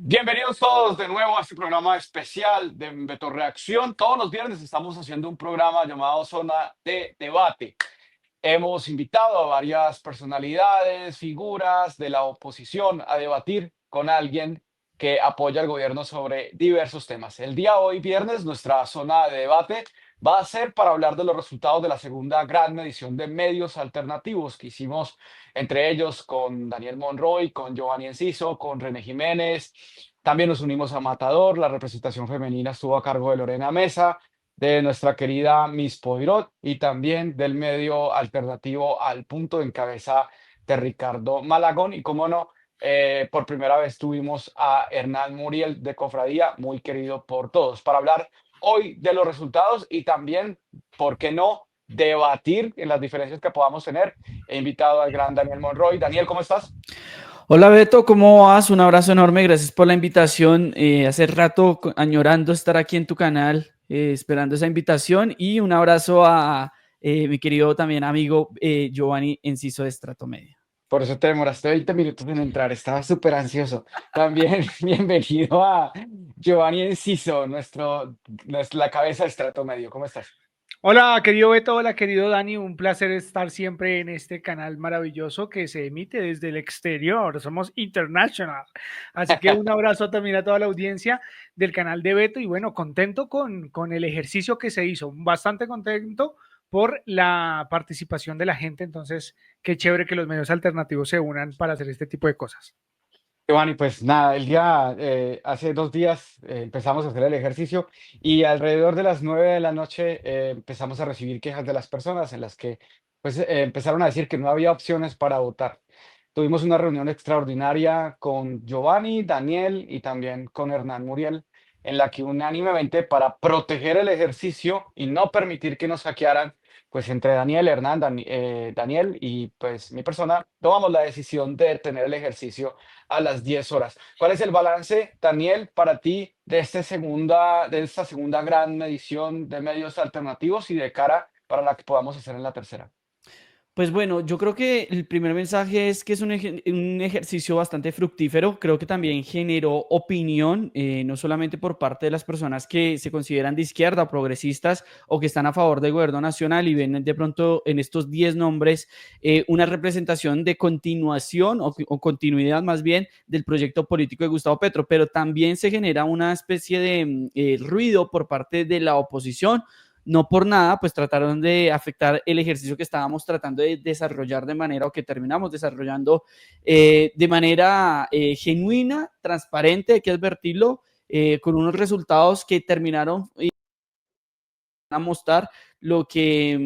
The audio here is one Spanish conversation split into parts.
Bienvenidos todos de nuevo a este programa especial de Beto Reacción. Todos los viernes estamos haciendo un programa llamado Zona de Debate. Hemos invitado a varias personalidades, figuras de la oposición a debatir con alguien que apoya al gobierno sobre diversos temas. El día hoy, viernes, nuestra zona de debate va a ser para hablar de los resultados de la segunda gran medición de medios alternativos que hicimos entre ellos con Daniel Monroy, con Giovanni Enciso, con René Jiménez. También nos unimos a Matador, la representación femenina estuvo a cargo de Lorena Mesa, de nuestra querida Miss Poirot y también del medio alternativo Al Punto en cabeza de Ricardo Malagón. Y como no, por primera vez tuvimos a Hernán Muriel de Cofradía, muy querido por todos, para hablar hoy de los resultados y también, ¿por qué no?, debatir en las diferencias que podamos tener. He invitado al gran Daniel Monroy. Daniel, ¿cómo estás? Hola Beto, ¿cómo vas? Un abrazo enorme, gracias por la invitación. Hace rato añorando estar aquí en tu canal, esperando esa invitación y un abrazo a mi querido también amigo Giovanni Enciso de Estrato Media. Por eso te demoraste 20 minutos en entrar, estaba súper ansioso. También bienvenido a Giovanni Enciso, la cabeza de Estrato Medio. ¿Cómo estás? Hola, querido Beto, hola, querido Dani, un placer estar siempre en este canal maravilloso que se emite desde el exterior, somos international, así que un abrazo también a toda la audiencia del canal de Beto y bueno, contento con el ejercicio que se hizo, bastante contento por la participación de la gente, entonces qué chévere que los medios alternativos se unan para hacer este tipo de cosas. Giovanni, pues nada, hace 2 días empezamos a hacer el ejercicio y alrededor de las 9 de la noche empezamos a recibir quejas de las personas en las que pues empezaron a decir que no había opciones para votar. Tuvimos una reunión extraordinaria con Giovanni, Daniel y también con Hernán Muriel, en la que unánimemente para proteger el ejercicio y no permitir que nos hackearan, pues entre Daniel, Hernán, Daniel y pues mi persona, tomamos la decisión de detener el ejercicio a las 10 horas. ¿Cuál es el balance, Daniel, para ti de esta segunda gran medición de medios alternativos y de cara para la que podamos hacer en la tercera? Pues bueno, yo creo que el primer mensaje es que es un ejercicio bastante fructífero. Creo que también generó opinión, no solamente por parte de las personas que se consideran de izquierda o progresistas o que están a favor del gobierno nacional y ven de pronto en estos 10 nombres una representación de continuación o continuidad más bien del proyecto político de Gustavo Petro, pero también se genera una especie de ruido por parte de la oposición. No por nada, pues trataron de afectar el ejercicio que estábamos tratando de desarrollar de manera o que terminamos desarrollando de manera genuina, transparente, hay que advertirlo, con unos resultados que terminaron a mostrar lo que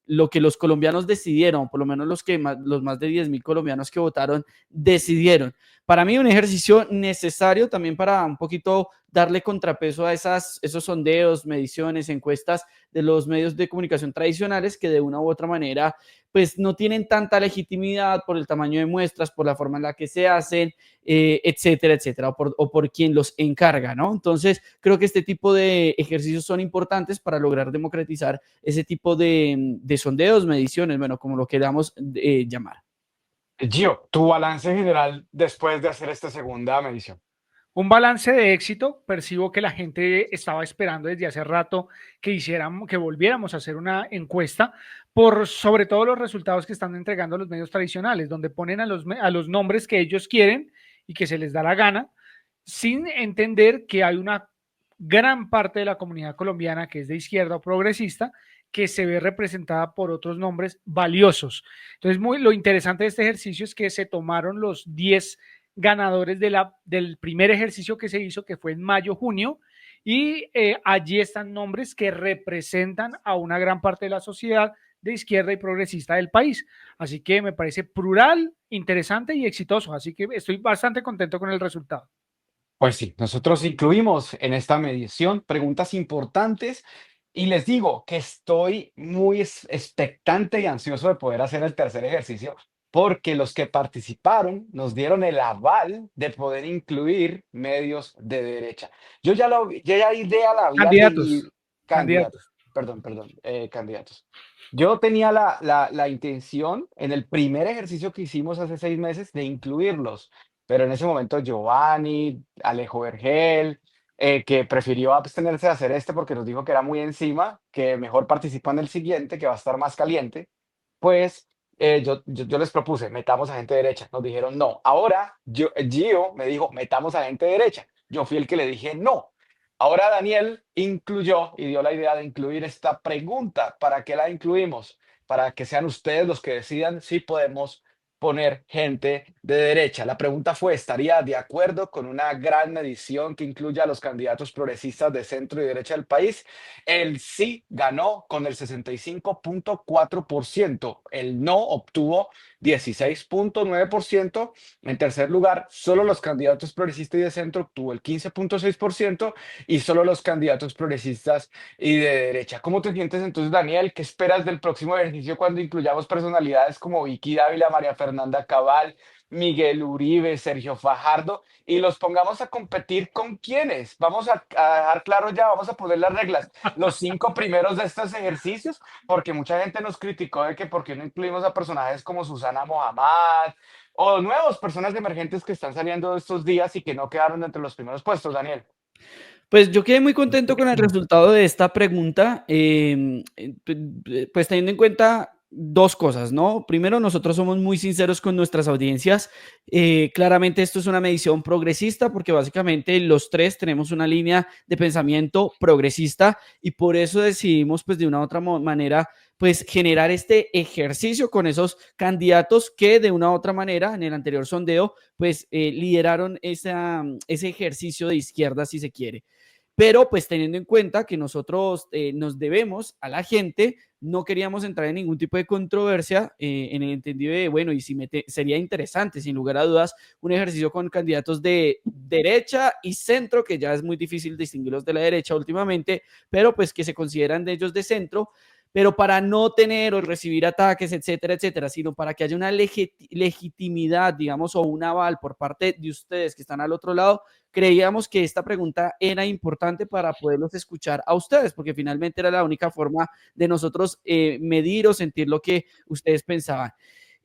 los colombianos decidieron, por lo menos los más de 10.000 colombianos que votaron decidieron. Para mí un ejercicio necesario también para un poquito darle contrapeso a esos sondeos, mediciones, encuestas de los medios de comunicación tradicionales que de una u otra manera pues no tienen tanta legitimidad por el tamaño de muestras, por la forma en la que se hacen, etcétera, etcétera, o por quien los encarga, ¿no? Entonces, creo que este tipo de ejercicios son importantes para lograr democratizar ese tipo de sondeos, mediciones, bueno, como lo queramos llamar. Gio, tu balance general después de hacer esta segunda medición. Un balance de éxito, percibo que la gente estaba esperando desde hace rato que hiciéramos, que volviéramos a hacer una encuesta por sobre todo los resultados que están entregando los medios tradicionales, donde ponen a los nombres que ellos quieren y que se les da la gana, sin entender que hay una gran parte de la comunidad colombiana que es de izquierda o progresista que se ve representada por otros nombres valiosos. Entonces, lo interesante de este ejercicio es que se tomaron los 10 ganadores del primer ejercicio que se hizo, que fue en mayo-junio, y allí están nombres que representan a una gran parte de la sociedad de izquierda y progresista del país. Así que me parece plural, interesante y exitoso. Así que estoy bastante contento con el resultado. Pues sí, nosotros incluimos en esta medición preguntas importantes y les digo que estoy muy expectante y ansioso de poder hacer el tercer ejercicio porque los que participaron nos dieron el aval de poder incluir medios de derecha. Yo ya idea la había Candidatos, tenido, candidatos. candidatos, candidatos. Yo tenía la intención en el primer ejercicio que hicimos hace 6 meses de incluirlos. pero en ese momento Giovanni, Alejo Vergel, que prefirió abstenerse de hacer este porque nos dijo que era muy encima, que mejor participa en el siguiente, que va a estar más caliente, pues yo les propuse, metamos a gente derecha. Nos dijeron no. Ahora Gio me dijo, metamos a gente derecha. Yo fui el que le dije no. Ahora Daniel incluyó y dio la idea de incluir esta pregunta. ¿Para qué la incluimos? Para que sean ustedes los que decidan si podemos poner gente de derecha. La pregunta fue, ¿estaría de acuerdo con una gran medición que incluya a los candidatos progresistas de centro y derecha del país? El sí ganó con el 65.4%. El no obtuvo 16.9%. En tercer lugar, solo los candidatos progresistas y de centro obtuvo el 15.6% y solo los candidatos progresistas y de derecha. ¿Cómo te sientes entonces, Daniel? ¿Qué esperas del próximo ejercicio cuando incluyamos personalidades como Vicky Dávila, María Fernanda Cabal, Miguel Uribe, Sergio Fajardo y los pongamos a competir con quiénes? Vamos a dejar claro ya, vamos a poner las reglas. Los 5 primeros de estos ejercicios, porque mucha gente nos criticó de que por qué no incluimos a personajes como Susana Mohamed o nuevos personas emergentes que están saliendo estos días y que no quedaron entre los primeros puestos, Daniel. Pues yo quedé muy contento con el resultado de esta pregunta, pues teniendo en cuenta dos cosas, ¿no? Primero, nosotros somos muy sinceros con nuestras audiencias. Claramente esto es una medición progresista porque básicamente los tres tenemos una línea de pensamiento progresista y por eso decidimos pues de una u otra manera pues generar este ejercicio con esos candidatos que de una u otra manera en el anterior sondeo pues lideraron ese ejercicio de izquierda si se quiere. Pero pues teniendo en cuenta que nosotros nos debemos a la gente, no queríamos entrar en ningún tipo de controversia en el entendido de, bueno, y si sería interesante, sin lugar a dudas, un ejercicio con candidatos de derecha y centro, que ya es muy difícil distinguirlos de la derecha últimamente, pero pues que se consideran de ellos de centro, pero para no tener o recibir ataques, etcétera, etcétera, sino para que haya una legitimidad, digamos, o un aval por parte de ustedes que están al otro lado, creíamos que esta pregunta era importante para poderlos escuchar a ustedes, porque finalmente era la única forma de nosotros medir o sentir lo que ustedes pensaban.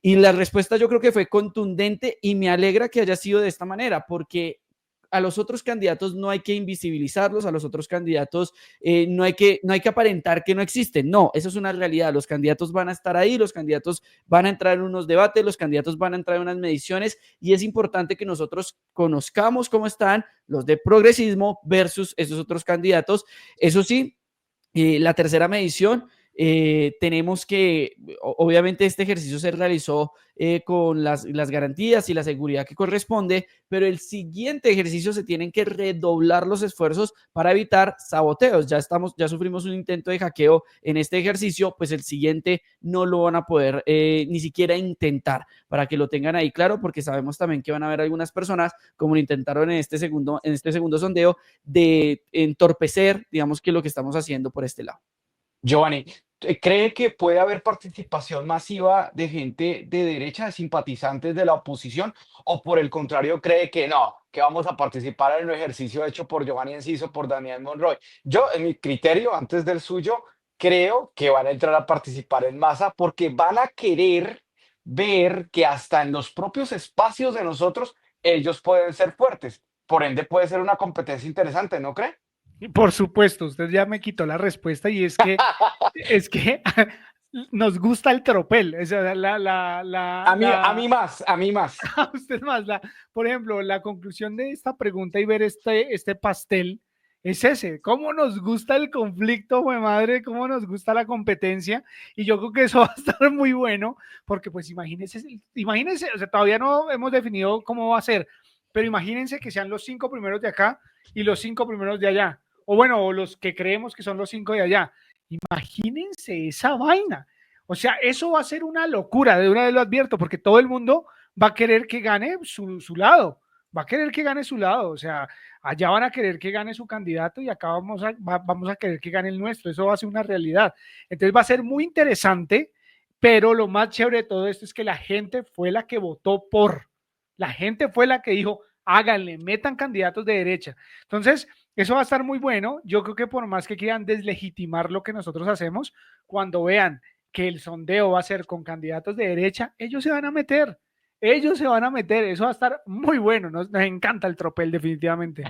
Y la respuesta yo creo que fue contundente y me alegra que haya sido de esta manera, porque a los otros candidatos no hay que invisibilizarlos, a los otros candidatos no hay que aparentar que no existen. No, eso es una realidad. Los candidatos van a estar ahí, los candidatos van a entrar en unos debates, los candidatos van a entrar en unas mediciones y es importante que nosotros conozcamos cómo están los de progresismo versus esos otros candidatos. Eso sí, la tercera medición, tenemos que, obviamente este ejercicio se realizó con las garantías y la seguridad que corresponde, pero el siguiente ejercicio se tienen que redoblar los esfuerzos para evitar saboteos. Ya sufrimos un intento de hackeo en este ejercicio, pues el siguiente no lo van a poder ni siquiera intentar, para que lo tengan ahí claro, porque sabemos también que van a haber algunas personas, como lo intentaron en este segundo sondeo, de entorpecer, digamos, que lo que estamos haciendo por este lado. Giovanni, ¿cree que puede haber participación masiva de gente de derecha, de simpatizantes de la oposición? ¿O por el contrario, cree que no, que vamos a participar en un ejercicio hecho por Giovanni Enciso, por Daniel Monroy? Yo, en mi criterio, antes del suyo, creo que van a entrar a participar en masa porque van a querer ver que hasta en los propios espacios de nosotros ellos pueden ser fuertes. Por ende, puede ser una competencia interesante, ¿no cree? Por supuesto, usted ya me quitó la respuesta y es que nos gusta el tropel. O sea, A mí más, a mí más. a usted más, por ejemplo, la conclusión de esta pregunta y ver este pastel es ese. ¿Cómo nos gusta el conflicto, fue madre? ¿Cómo nos gusta la competencia? Y yo creo que eso va a estar muy bueno, porque pues imagínense, o sea, todavía no hemos definido cómo va a ser, pero imagínense que sean los 5 primeros de acá y los 5 primeros de allá. O bueno, o los que creemos que son los 5 de allá. Imagínense esa vaina. O sea, eso va a ser una locura, de una vez lo advierto, porque todo el mundo va a querer que gane su lado, va a querer que gane su lado, o sea, allá van a querer que gane su candidato y acá vamos a querer que gane el nuestro, eso va a ser una realidad. Entonces va a ser muy interesante, pero lo más chévere de todo esto es que la gente fue la que votó la gente fue la que dijo, háganle, metan candidatos de derecha. Entonces, eso va a estar muy bueno. Yo creo que por más que quieran deslegitimar lo que nosotros hacemos, cuando vean que el sondeo va a ser con candidatos de derecha, ellos se van a meter. ellos se van a meter, eso va a estar muy bueno, nos encanta el tropel definitivamente.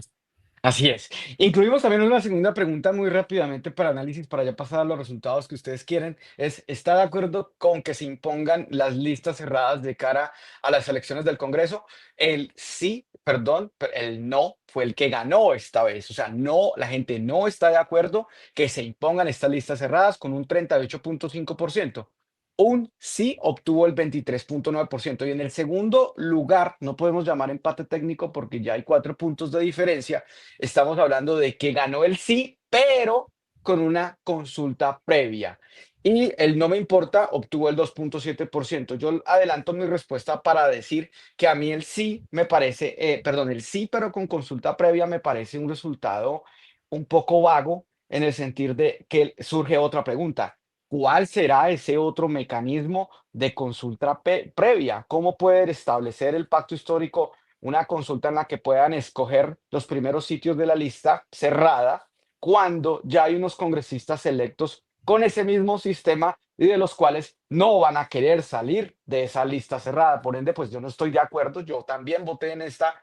Así es. Incluimos también una segunda pregunta muy rápidamente para análisis, para ya pasar a los resultados que ustedes quieren. ¿Está de acuerdo con que se impongan las listas cerradas de cara a las elecciones del Congreso? El sí, perdón, el no fue el que ganó esta vez. O sea, no, la gente no está de acuerdo que se impongan estas listas cerradas con un 38.5%. Un sí obtuvo el 23.9% y en el segundo lugar, no podemos llamar empate técnico porque ya hay 4 puntos de diferencia. Estamos hablando de que ganó el sí, pero con una consulta previa. Y el no me importa obtuvo el 2.7%. Yo adelanto mi respuesta para decir que a mí el sí me parece, perdón, el sí, pero con consulta previa me parece un resultado un poco vago en el sentido de que surge otra pregunta. ¿Cuál será ese otro mecanismo de consulta previa? ¿Cómo puede establecer el pacto histórico una consulta en la que puedan escoger los primeros sitios de la lista cerrada cuando ya hay unos congresistas electos con ese mismo sistema y de los cuales no van a querer salir de esa lista cerrada? Por ende, pues yo no estoy de acuerdo. Yo también voté en esta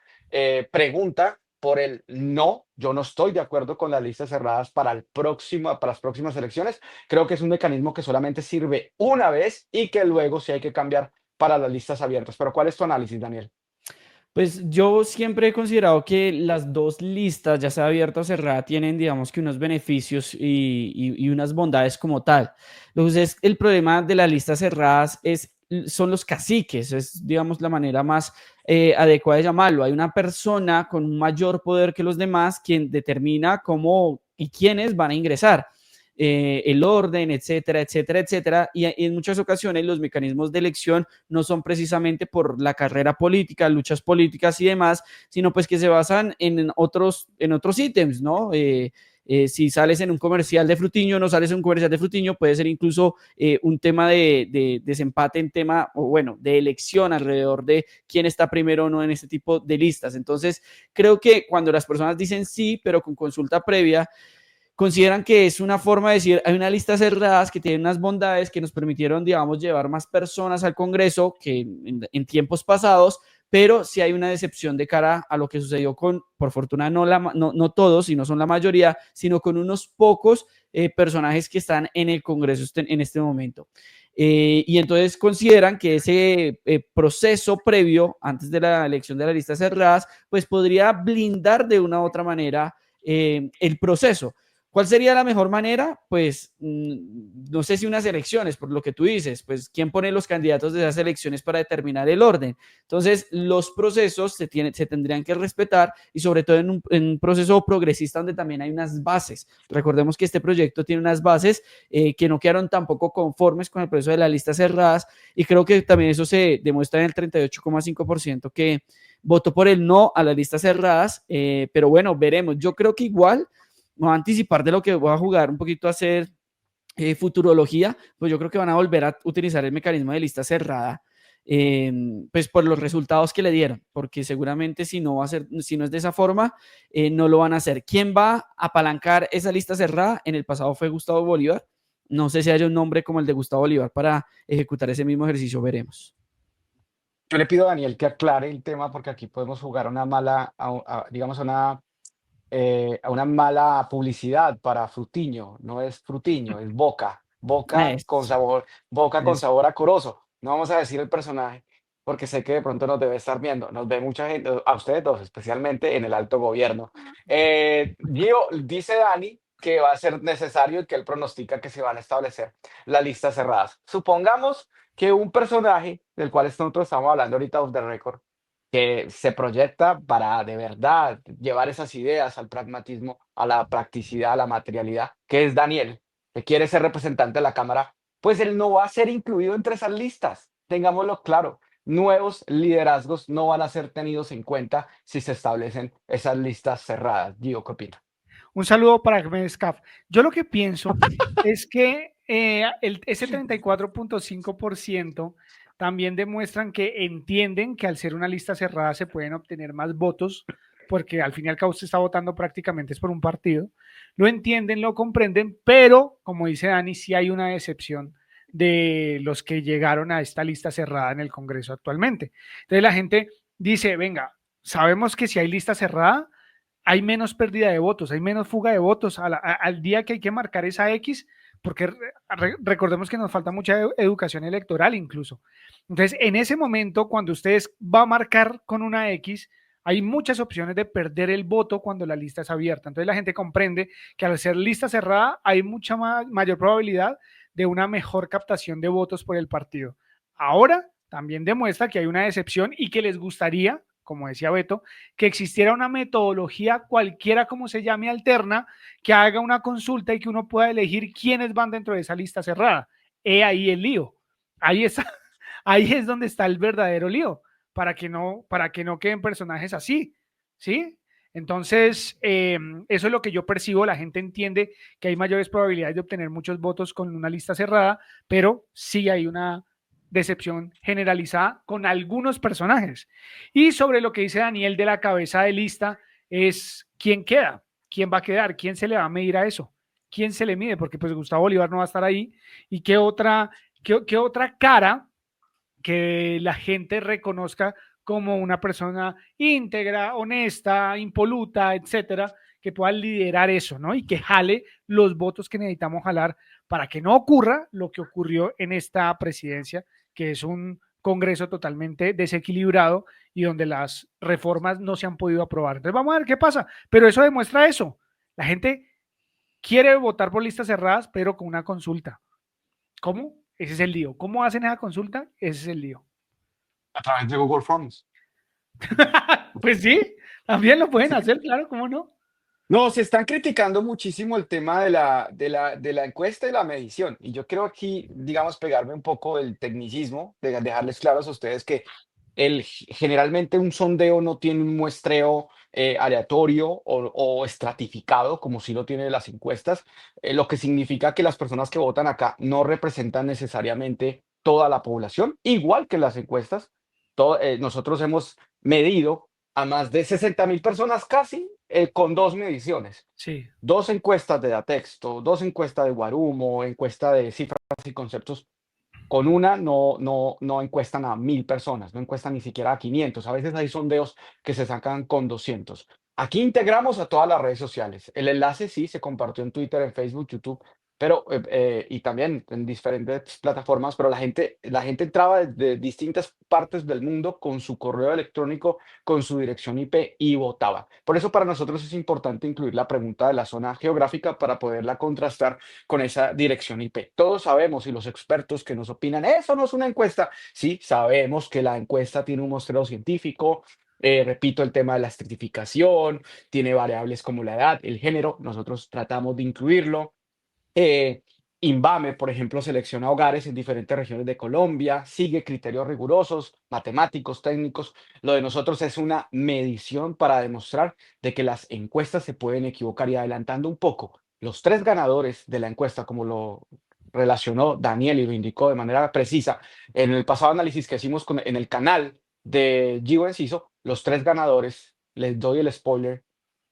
pregunta por el no. Yo no estoy de acuerdo con las listas cerradas para las próximas elecciones. Creo que es un mecanismo que solamente sirve una vez y que luego sí hay que cambiar para las listas abiertas. Pero ¿cuál es tu análisis, Daniel? Pues yo siempre he considerado que las dos listas, ya sea abierta o cerrada, tienen, digamos que unos beneficios y unas bondades como tal. Entonces, el problema de las listas cerradas son los caciques, es, digamos, la manera más adecuada de llamarlo. Hay una persona con un mayor poder que los demás quien determina cómo y quiénes van a ingresar. El orden, etcétera, etcétera, etcétera. Y en muchas ocasiones los mecanismos de elección no son precisamente por la carrera política, luchas políticas y demás, sino pues que se basan en otros ítems, ¿no? Si sales en un comercial de Frutiño, no sales en un comercial de Frutiño, puede ser incluso un tema de desempate en tema, o bueno, de elección alrededor de quién está primero o no en este tipo de listas. Entonces, creo que cuando las personas dicen sí, pero con consulta previa, consideran que es una forma de decir, hay una lista cerradas que tiene unas bondades que nos permitieron, digamos, llevar más personas al Congreso que en tiempos pasados, pero sí hay una decepción de cara a lo que sucedió con, por fortuna, no todos, y no son la mayoría, sino con unos pocos personajes que están en el Congreso en este momento. Y entonces consideran que ese proceso previo, antes de la elección de las listas cerradas, pues podría blindar de una u otra manera el proceso. ¿Cuál sería la mejor manera? Pues no sé si unas elecciones, por lo que tú dices, pues quién pone los candidatos de esas elecciones para determinar el orden. Entonces, los procesos se tendrían que respetar y sobre todo en un proceso progresista donde también hay unas bases. Recordemos que este proyecto tiene unas bases que no quedaron tampoco conformes con el proceso de las listas cerradas y creo que también eso se demuestra en el 38,5% que votó por el no a las listas cerradas, pero bueno, veremos. Yo creo que igual me voy a anticipar de lo que voy a jugar un poquito a hacer futurología, pues yo creo que van a volver a utilizar el mecanismo de lista cerrada, pues por los resultados que le dieron, porque seguramente si no va a ser, si no es de esa forma, no lo van a hacer. ¿Quién va a apalancar esa lista cerrada? En el pasado fue Gustavo Bolívar. No sé si hay un nombre como el de Gustavo Bolívar para ejecutar ese mismo ejercicio, veremos. Yo le pido a Daniel que aclare el tema porque aquí podemos jugar una mala, digamos, a una mala publicidad para Frutiño. No es Frutiño, es Boca. Eso, Boca con eso. sabor a corozo. No vamos a decir el personaje porque sé que de pronto nos debe estar viendo. Nos ve mucha gente, a ustedes dos, especialmente en el alto gobierno. Gio, dice Dani que va a ser necesario y que él pronostica que se van a establecer las listas cerradas. Supongamos que un personaje del cual nosotros estamos hablando ahorita off the record, que se proyecta para de verdad llevar esas ideas al pragmatismo, a la practicidad, a la materialidad, que es Daniel, que quiere ser representante de la Cámara, pues él no va a ser incluido entre esas listas. Tengámoslo claro, nuevos liderazgos no van a ser tenidos en cuenta si se establecen esas listas cerradas. Gio, ¿qué opina? Un saludo para Medescaf. Yo lo que pienso es que ese 34,5% también demuestran que entienden que al ser una lista cerrada se pueden obtener más votos, porque al fin y al cabo usted está votando prácticamente es por un partido. Lo entienden, lo comprenden, pero como dice Dani, sí hay una decepción de los que llegaron a esta lista cerrada en el Congreso actualmente. Entonces la gente dice, venga, sabemos que si hay lista cerrada, hay menos pérdida de votos, hay menos fuga de votos al día que hay que marcar esa X, porque recordemos que nos falta mucha educación electoral incluso. Entonces, en ese momento, cuando ustedes va a marcar con una X, hay muchas opciones de perder el voto cuando la lista es abierta. Entonces la gente comprende que al ser lista cerrada hay mucha mayor probabilidad de una mejor captación de votos por el partido. Ahora también demuestra que hay una decepción y que les gustaría, como decía Beto, que existiera una metodología cualquiera como se llame alterna, que haga una consulta y que uno pueda elegir quiénes van dentro de esa lista cerrada. He ahí el lío. Ahí está, ahí es donde está el verdadero lío, para que no queden personajes así, ¿sí? Entonces, eso es lo que yo percibo. La gente entiende que hay mayores probabilidades de obtener muchos votos con una lista cerrada, pero sí hay una decepción generalizada con algunos personajes. Y sobre lo que dice Daniel de la cabeza de lista, es quién queda, quién va a quedar, quién se le va a medir a eso, quién se le mide, porque pues Gustavo Bolívar no va a estar ahí. ¿Y qué otra cara que la gente reconozca como una persona íntegra, honesta, impoluta, etcétera, que pueda liderar eso, ¿no? Y que jale los votos que necesitamos jalar para que no ocurra lo que ocurrió en esta presidencia, que es un Congreso totalmente desequilibrado y donde las reformas no se han podido aprobar. Entonces vamos a ver qué pasa, pero eso demuestra eso. La gente quiere votar por listas cerradas, pero con una consulta. ¿Cómo? Ese es el lío. ¿Cómo hacen esa consulta? Ese es el lío. A través de Google Forms. Pues sí, también lo pueden hacer, claro, ¿cómo no? No, se están criticando muchísimo el tema de la encuesta y la medición. Y yo quiero aquí, digamos, pegarme un poco del tecnicismo, de dejarles claros a ustedes que generalmente un sondeo no tiene un muestreo aleatorio o estratificado, como si lo tienen las encuestas, lo que significa que las personas que votan acá no representan necesariamente toda la población, igual que las encuestas. Nosotros hemos medido a más de 60.000 personas casi con dos mediciones. Sí, Dos encuestas de Datexto, dos encuestas de Guarumo, encuesta de cifras y conceptos. Con una no encuestan a 1.000 personas, no encuestan ni siquiera a 500. A veces hay sondeos que se sacan con 200. Aquí integramos a todas las redes sociales. El enlace sí se compartió en Twitter, en Facebook, YouTube, pero y también en diferentes plataformas, pero la gente entraba de distintas partes del mundo con su correo electrónico, con su dirección IP y votaba. Por eso para nosotros es importante incluir la pregunta de la zona geográfica para poderla contrastar con esa dirección IP. Todos sabemos y los expertos que nos opinan, eso no es una encuesta. Sí, sabemos que la encuesta tiene un muestreo científico. Repito, el tema de la estratificación, tiene variables como la edad, el género, nosotros tratamos de incluirlo. Eh, INVAME, por ejemplo, selecciona hogares en diferentes regiones de Colombia, sigue criterios rigurosos, matemáticos, técnicos. Lo de nosotros es una medición para demostrar de que las encuestas se pueden equivocar. Y adelantando un poco, los tres ganadores de la encuesta, como lo relacionó Daniel y lo indicó de manera precisa, en el pasado análisis que hicimos en el canal de Gio Enciso, los tres ganadores, les doy el spoiler,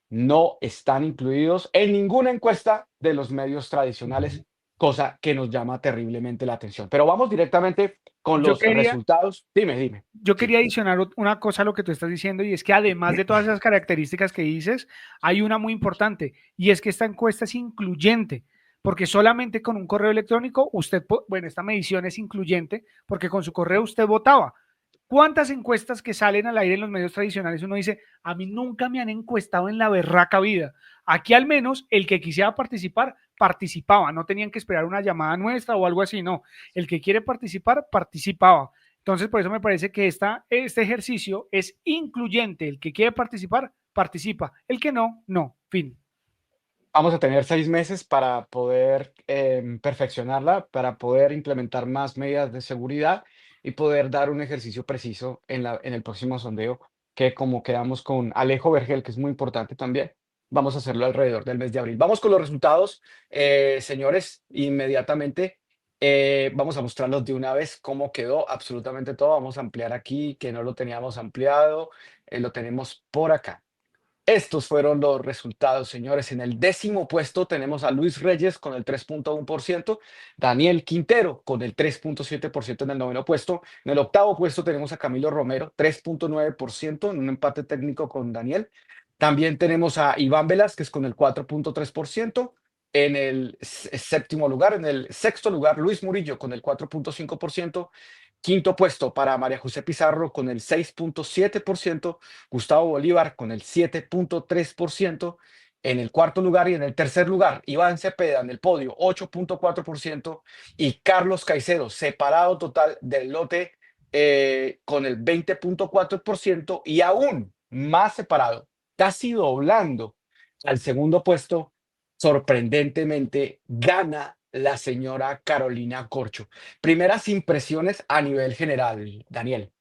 no están incluidos en ninguna encuesta de los medios tradicionales, cosa que nos llama terriblemente la atención. Pero vamos directamente con Yo los quería, resultados. Dime, dime. yo Sí. quería adicionar una cosa a lo que tú estás diciendo, y es que además de todas esas características que dices, hay una muy importante, y es que esta encuesta es incluyente, porque solamente con un correo electrónico usted, bueno, esta medición es incluyente, porque con su correo usted votaba. ¿Cuántas encuestas que salen al aire en los medios tradicionales uno dice, a mí nunca me han encuestado en la berraca vida? Aquí al menos el que quisiera participar, participaba, no tenían que esperar una llamada nuestra o algo así, no. El que quiere participar, participaba. Entonces, por eso me parece que este ejercicio es incluyente. El que quiere participar, participa. El que no, no. Fin. Vamos a tener 6 meses para poder perfeccionarla, para poder implementar más medidas de seguridad y poder dar un ejercicio preciso en el próximo sondeo, que como quedamos con Alejo Vergel, que es muy importante también, vamos a hacerlo alrededor del mes de abril. Vamos con los resultados, señores, inmediatamente. Vamos a mostrarlos de una vez cómo quedó absolutamente todo. Vamos a ampliar aquí, que no lo teníamos ampliado, lo tenemos por acá. Estos fueron los resultados, señores. En el 10º puesto tenemos a Luis Reyes con el 3.1%, Daniel Quintero con el 3.7% en el 9º puesto. En el 8º puesto tenemos a Camilo Romero, 3.9% en un empate técnico con Daniel. También tenemos a Iván Velázquez con el 4.3%. En el 7º lugar, en el 6º lugar, Luis Murillo con el 4.5%. Quinto puesto para María José Pizarro con el 6.7%, Gustavo Bolívar con el 7.3%, en el cuarto lugar y en el tercer lugar, Iván Cepeda en el podio, 8.4%, y Carlos Caicedo, separado total del lote, con el 20.4%, y aún más separado, casi doblando al segundo puesto, sorprendentemente gana la señora Carolina Corcho. Primeras impresiones a nivel general, Daniel.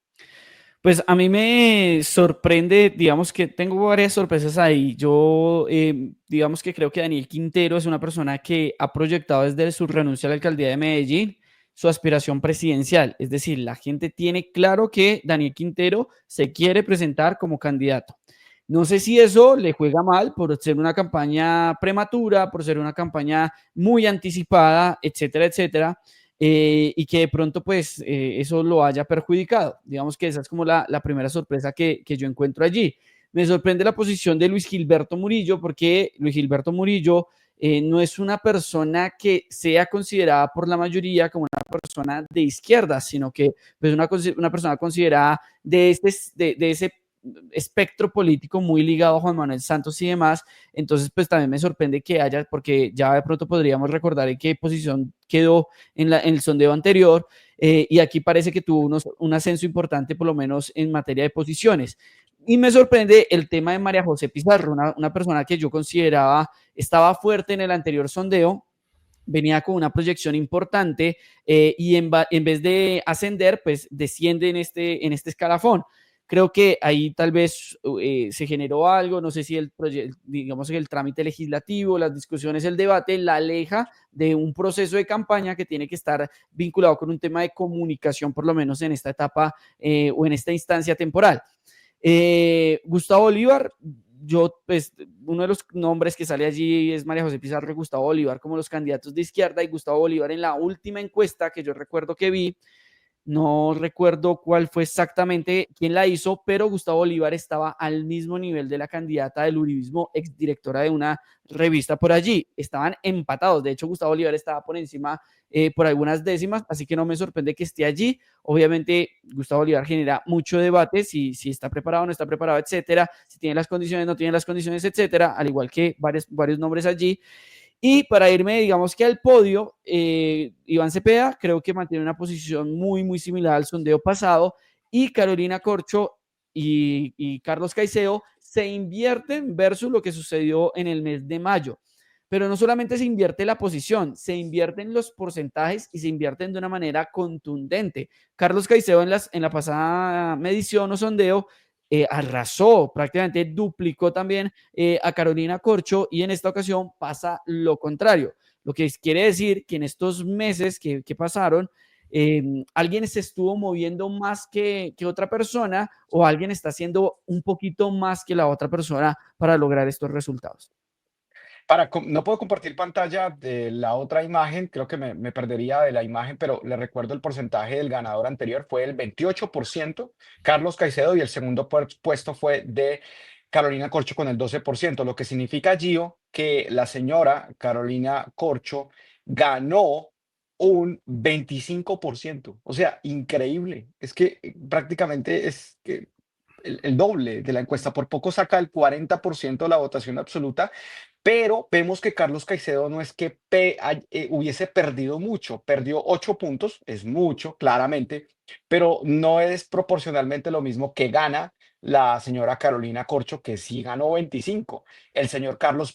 Pues a mí me sorprende, digamos que tengo varias sorpresas ahí. Yo, digamos que creo que Daniel Quintero es una persona que ha proyectado desde su renuncia a la alcaldía de Medellín su aspiración presidencial. Es decir, la gente tiene claro que Daniel Quintero se quiere presentar como candidato. No sé si eso le juega mal por ser una campaña prematura, por ser una campaña muy anticipada, etcétera, etcétera, y que de pronto pues eso lo haya perjudicado. Digamos que esa es como la primera sorpresa que yo encuentro allí. Me sorprende la posición de Luis Gilberto Murillo porque Luis Gilberto Murillo no es una persona que sea considerada por la mayoría como una persona de izquierda, sino que pues una persona considerada de ese espectro político muy ligado a Juan Manuel Santos y demás. Entonces, pues también me sorprende que haya, porque ya de pronto podríamos recordar en qué posición quedó en el sondeo anterior, y aquí parece que tuvo un ascenso importante, por lo menos en materia de posiciones. Y me sorprende el tema de María José Pizarro, una persona que yo consideraba estaba fuerte en el anterior sondeo, venía con una proyección importante, y en vez de ascender, pues desciende en este escalafón. Creo que ahí tal vez se generó algo, no sé si digamos que el trámite legislativo, las discusiones, el debate la aleja de un proceso de campaña que tiene que estar vinculado con un tema de comunicación, por lo menos en esta etapa o en esta instancia temporal. Gustavo Bolívar, yo, pues, uno de los nombres que sale allí es María José Pizarro y Gustavo Bolívar como los candidatos de izquierda, y Gustavo Bolívar en la última encuesta que yo recuerdo que vi, no recuerdo cuál fue exactamente quién la hizo, pero Gustavo Bolívar estaba al mismo nivel de la candidata del uribismo, exdirectora de una revista por allí. Estaban empatados. De hecho, Gustavo Bolívar estaba por encima por algunas décimas, así que no me sorprende que esté allí. Obviamente, Gustavo Bolívar genera mucho debate, si está preparado, no está preparado, etcétera, si tiene las condiciones, no tiene las condiciones, etcétera, al igual que varios nombres allí. Y para irme, digamos que al podio, Iván Cepeda creo que mantiene una posición muy, muy similar al sondeo pasado, y Carolina Corcho y Carlos Caicedo se invierten versus lo que sucedió en el mes de mayo. Pero no solamente se invierte la posición, se invierten los porcentajes y se invierten de una manera contundente. Carlos Caicedo en la pasada medición o sondeo arrasó, prácticamente duplicó también a Carolina Corcho, y en esta ocasión pasa lo contrario. Lo que quiere decir que en estos meses que pasaron, alguien se estuvo moviendo más que otra persona, o alguien está haciendo un poquito más que la otra persona para lograr estos resultados. No puedo compartir pantalla de la otra imagen, creo que me perdería de la imagen, pero le recuerdo el porcentaje del ganador anterior fue el 28%, Carlos Caicedo, y el segundo puesto fue de Carolina Corcho con el 12%, lo que significa, Gio, que la señora Carolina Corcho ganó un 25%. O sea, increíble. Es que prácticamente es que el doble de la encuesta, por poco saca el 40% de la votación absoluta, pero vemos que Carlos Caicedo no es que hubiese perdido mucho, perdió 8 puntos, es mucho, claramente, pero no es proporcionalmente lo mismo que gana la señora Carolina Corcho, que sí ganó 25. El señor Carlos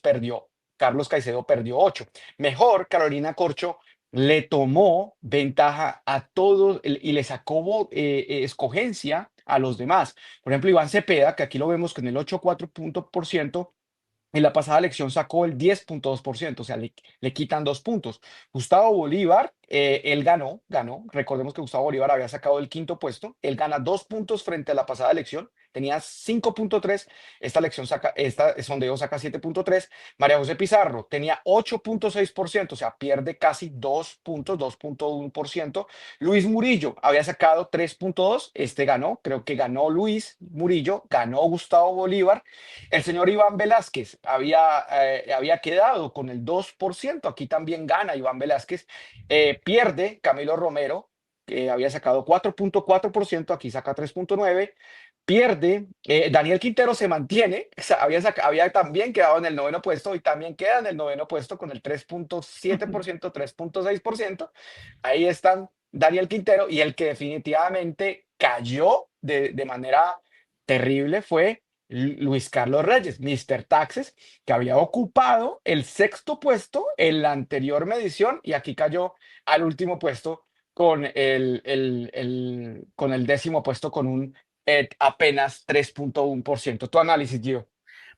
Caicedo perdió 8. Mejor Carolina Corcho le tomó ventaja a todos y le sacó escogencia a los demás. Por ejemplo, Iván Cepeda, que aquí lo vemos con el 8,4%, en la pasada elección sacó el 10,2%, o sea, le quitan 2 puntos. Gustavo Bolívar, él ganó. Recordemos que Gustavo Bolívar había sacado el quinto puesto. Él gana 2 puntos frente a la pasada elección. tenía 5.3, este sondeo saca 7.3. María José Pizarro tenía 8.6%, o sea, pierde casi 2 puntos, 2.1%. Luis Murillo había sacado 3.2, este ganó, creo que ganó Luis Murillo, ganó Gustavo Bolívar. El señor Iván Velázquez había quedado con el 2%, aquí también gana Iván Velázquez, pierde Camilo Romero, que había sacado 4.4%, aquí saca 3.9%. Pierde, Daniel Quintero se mantiene, o sea, había también quedado en el noveno puesto y también queda en el noveno puesto con el 3.7%, 3.6%. Ahí están Daniel Quintero, y el que definitivamente cayó de manera terrible fue Luis Carlos Reyes, Mr. Taxes, que había ocupado el sexto puesto en la anterior medición y aquí cayó al último puesto con con el décimo puesto con un apenas 3.1%. Tu análisis, Gio.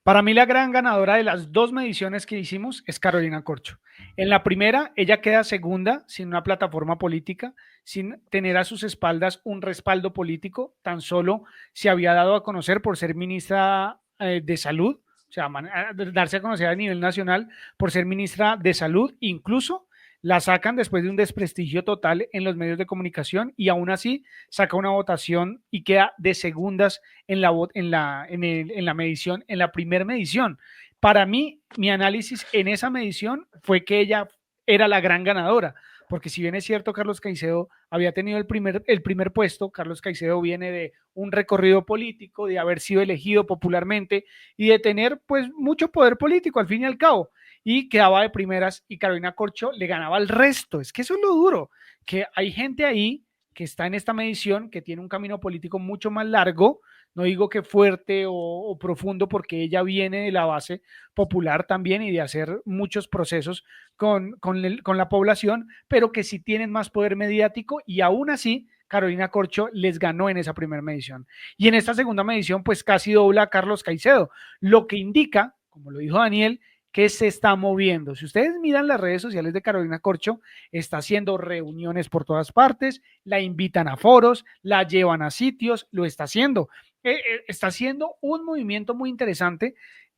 Para mí la gran ganadora de las dos mediciones que hicimos es Carolina Corcho. En la primera, ella queda segunda sin una plataforma política, sin tener a sus espaldas un respaldo político, tan solo se había dado a conocer por ser ministra de Salud, o sea, darse a conocer a nivel nacional por ser ministra de Salud, incluso la sacan después de un desprestigio total en los medios de comunicación y aún así saca una votación y queda de segundas en la medición, en la primera medición. Para mí, mi análisis en esa medición fue que ella era la gran ganadora, porque si bien es cierto, Carlos Caicedo había tenido el primer puesto, Carlos Caicedo viene de un recorrido político, de haber sido elegido popularmente y de tener pues mucho poder político al fin y al cabo, y quedaba de primeras y Carolina Corcho le ganaba al resto. Es que eso es lo duro, que hay gente ahí que está en esta medición, que tiene un camino político mucho más largo, no digo que fuerte o profundo, porque ella viene de la base popular también y de hacer muchos procesos con la población, pero que sí tienen más poder mediático y aún así Carolina Corcho les ganó en esa primera medición. Y en esta segunda medición, pues casi dobla a Carlos Caicedo, lo que indica, como lo dijo Daniel, que se está moviendo. Si ustedes miran las redes sociales de Carolina Corcho, está haciendo reuniones por todas partes, la invitan a foros, la llevan a sitios, lo está haciendo. Está haciendo un movimiento muy interesante,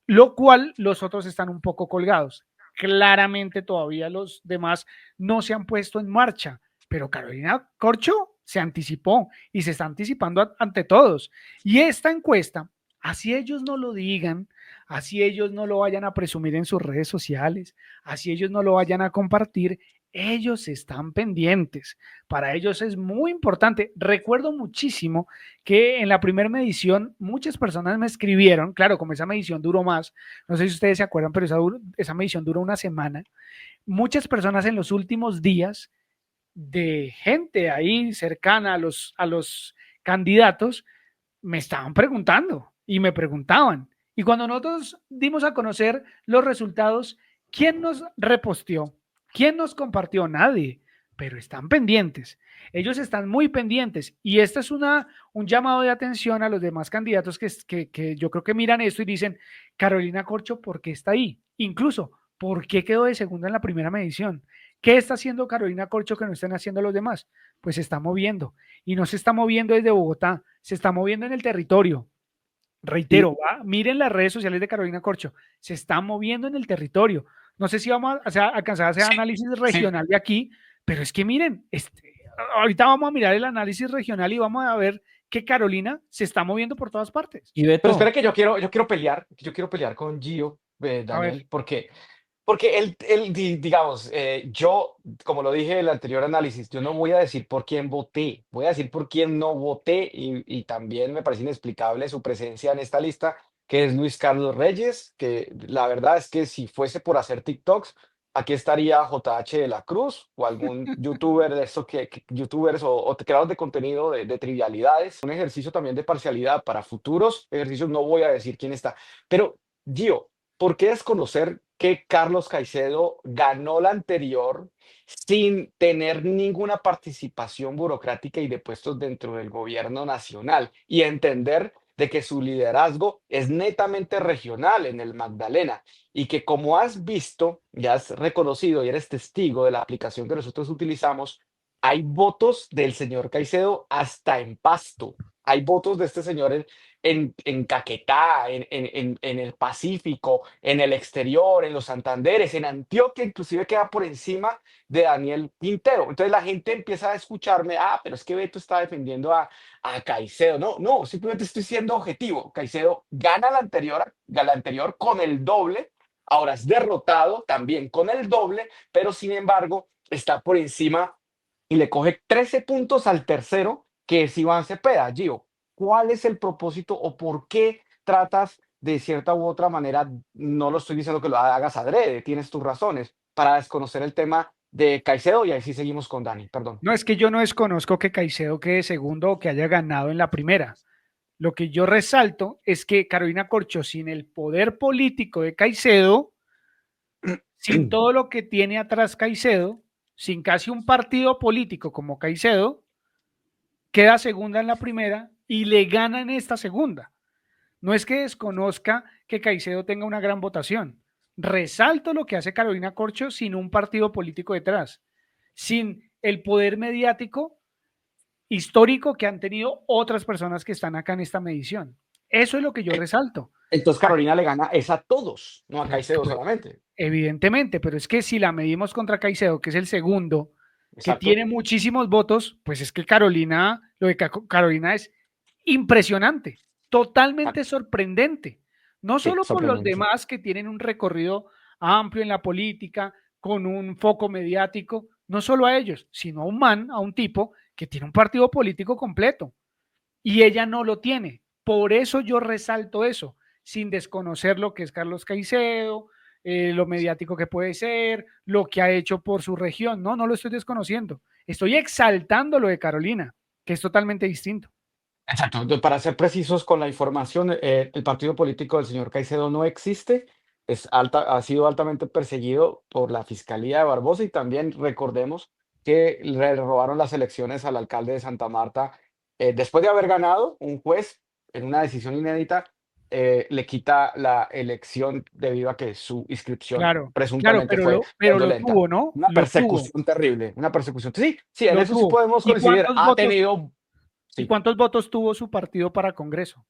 lo cual los otros están un poco colgados. Claramente todavía los demás no se han puesto en marcha, pero Carolina Corcho se anticipó y se está anticipando ante todos. Y esta encuesta, así ellos no lo digan, así ellos no lo vayan a presumir en sus redes sociales, así ellos no lo vayan a compartir, ellos están pendientes. Para ellos es muy importante. Recuerdo muchísimo que en la primera medición muchas personas me escribieron, claro, como esa medición duró más, no sé si ustedes se acuerdan, pero esa medición duró una semana. Muchas personas en los últimos días de gente ahí cercana a los candidatos me estaban preguntando y me preguntaban. Y cuando nosotros dimos a conocer los resultados, ¿quién nos reposteó? ¿Quién nos compartió? Nadie, pero están pendientes. Ellos están muy pendientes y este es un llamado de atención a los demás candidatos que yo creo que miran esto y dicen, Carolina Corcho, ¿por qué está ahí? Incluso, ¿por qué quedó de segunda en la primera medición? ¿Qué está haciendo Carolina Corcho que no estén haciendo los demás? Pues se está moviendo y no se está moviendo desde Bogotá, se está moviendo en el territorio. Reitero, miren las redes sociales de Carolina Corcho, se está moviendo en el territorio. No sé si vamos a alcanzar a hacer análisis regional de aquí, pero es que miren, ahorita vamos a mirar el análisis regional y vamos a ver que Carolina se está moviendo por todas partes. Y Beto, Pero espera que yo quiero pelear con Gio, A ver, Daniel, porque digamos, yo, como lo dije en el anterior análisis, yo no voy a decir por quién voté, voy a decir por quién no voté y también me parece inexplicable su presencia en esta lista, que es Luis Carlos Reyes, que la verdad es que si fuese por hacer TikToks, aquí estaría JH de la Cruz o algún youtuber de estos youtubers o creadores de contenido de trivialidades. Un ejercicio también de parcialidad para futuros ejercicios, no voy a decir quién está, pero Gio, ¿por qué desconocer que Carlos Caicedo ganó la anterior sin tener ninguna participación burocrática y de puestos dentro del gobierno nacional y entender de que su liderazgo es netamente regional en el Magdalena y que como has visto y has reconocido y eres testigo de la aplicación que nosotros utilizamos, hay votos del señor Caicedo hasta en Pasto, hay votos de este señor en Caquetá, en el Pacífico, en el exterior, en los Santanderes, en Antioquia, inclusive queda por encima de Daniel Quintero. Entonces la gente empieza a escucharme, pero es que Beto está defendiendo a Caicedo. No, no, simplemente estoy siendo objetivo. Caicedo gana la anterior con el doble, ahora es derrotado también con el doble, pero sin embargo está por encima y le coge 13 puntos al tercero, que es Iván Cepeda. Gio, ¿cuál es el propósito o por qué tratas de cierta u otra manera? No lo estoy diciendo que lo hagas adrede, tienes tus razones para desconocer el tema de Caicedo y ahí sí seguimos con Dani, perdón. No, es que yo no desconozco que Caicedo quede segundo o que haya ganado en la primera. Lo que yo resalto es que Carolina Corcho, sin el poder político de Caicedo, sin todo lo que tiene atrás Caicedo, sin casi un partido político como Caicedo, queda segunda en la primera y le gana en esta segunda. No es que desconozca que Caicedo tenga una gran votación. Resalto lo que hace Carolina Corcho sin un partido político detrás, sin el poder mediático histórico que han tenido otras personas que están acá en esta medición. Eso es lo que yo resalto. Entonces Carolina le gana es a todos, no a Caicedo solamente. Evidentemente, pero es que si la medimos contra Caicedo, que es el segundo, que Exacto. tiene muchísimos votos, pues es que Carolina, lo de Carolina es impresionante, totalmente sorprendente. No Sí, solo por los sorprendente. demás que tienen un recorrido amplio en la política, con un foco mediático, no solo a ellos, sino a un man, a un tipo que tiene un partido político completo y ella no lo tiene. Por eso yo resalto eso, sin desconocer lo que es Carlos Caicedo, lo mediático que puede ser, lo que ha hecho por su región. No, no lo estoy desconociendo. Estoy exaltando lo de Carolina, que es totalmente distinto. Exacto. Entonces, para ser precisos con la información, el partido político del señor Caicedo no existe, ha sido altamente perseguido por la Fiscalía de Barbosa y también recordemos que le robaron las elecciones al alcalde de Santa Marta. Después de haber ganado, un juez en una decisión inédita le quita la elección debido a que su inscripción Claro, claro, presuntamente fue pero lo fraudulenta. tuvo, ¿no? Una Lo tuvo, persecución terrible, una persecución. Sí, sí, en lo eso sí tuvo. podemos coincidir. Ha tenido, ¿Y sí, cuántos votos tuvo su partido para Congreso?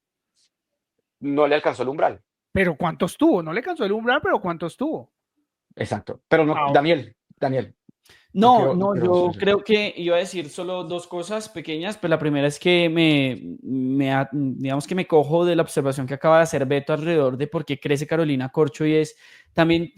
no le alcanzó el umbral. Pero ¿cuántos tuvo? No le alcanzó el umbral, pero ¿cuántos tuvo? Exacto. Pero no, Ah, Daniel, No, no no, quiero yo ser- creo que iba a decir solo dos cosas pequeñas, pues la primera es que digamos que me cojo de la observación que acaba de hacer Beto alrededor de por qué crece Carolina Corcho y es también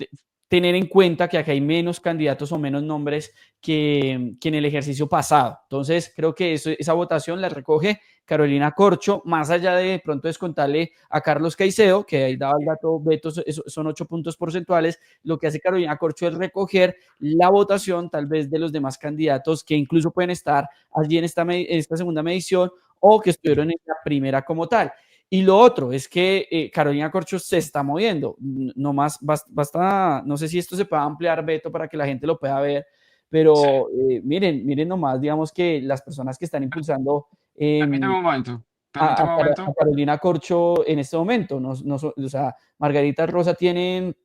tener en cuenta que acá hay menos candidatos o menos nombres que en el ejercicio pasado. Entonces, creo que esa votación la recoge Carolina Corcho, más allá de pronto descontarle a Carlos Caicedo, que ahí daba el dato, Beto, son 8 puntos porcentuales, lo que hace Carolina Corcho es recoger la votación tal vez de los demás candidatos que incluso pueden estar allí en esta segunda medición o que estuvieron en la primera como tal. Y lo otro es que Carolina Corcho se está moviendo. No más, basta, no sé si esto se puede ampliar, Beto, para que la gente lo pueda ver, Sí. pero miren nomás, digamos que las personas que están impulsando Permíteme un momento. Permíteme un A momento. Carolina Corcho en este momento. O sea, Margarita Rosa tienen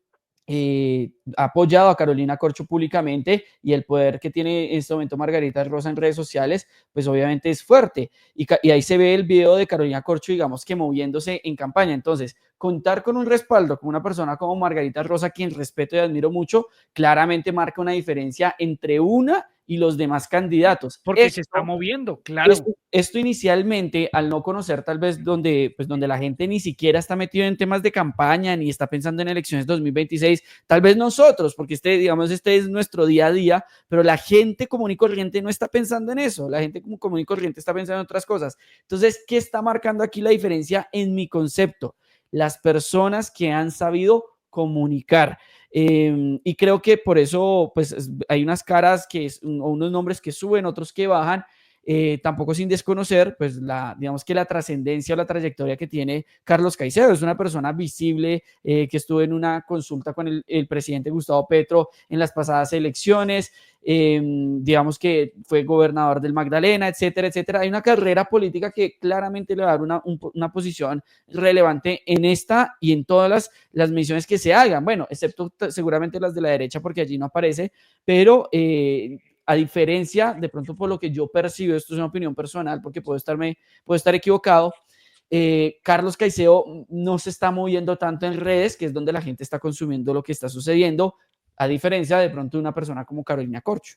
apoyado a Carolina Corcho públicamente y el poder que tiene en este momento Margarita Rosa en redes sociales, pues obviamente es fuerte. Y ahí se ve el video de Carolina Corcho, digamos que moviéndose en campaña. Entonces, contar con un respaldo con una persona como Margarita Rosa, quien respeto y admiro mucho, claramente marca una diferencia entre una y los demás candidatos. porque se está moviendo, claro. Esto inicialmente, al no conocer tal vez donde la gente ni siquiera está metido en temas de campaña, ni está pensando en elecciones 2026, tal vez nosotros, porque digamos, este es nuestro día a día, pero la gente común y corriente no está pensando en eso, la gente común y corriente está pensando en otras cosas. Entonces, ¿qué está marcando aquí la diferencia en mi concepto? Las personas que han sabido comunicar. Y creo que por eso pues hay unas caras o unos nombres que suben, otros que bajan, tampoco sin desconocer, pues digamos que la trascendencia o la trayectoria que tiene Carlos Caicedo. Es una persona visible que estuvo en una consulta con el presidente Gustavo Petro en las pasadas elecciones, digamos que fue gobernador del Magdalena, etcétera, etcétera. Hay una carrera política que claramente le va a dar una posición relevante en esta y en todas las misiones que se hagan, bueno, excepto seguramente las de la derecha porque allí no aparece, pero a diferencia, de pronto por lo que yo percibo, esto es una opinión personal porque puedo estar equivocado, Carlos Caicedo no se está moviendo tanto en redes, que es donde la gente está consumiendo lo que está sucediendo, a diferencia de pronto de una persona como Carolina Corcho.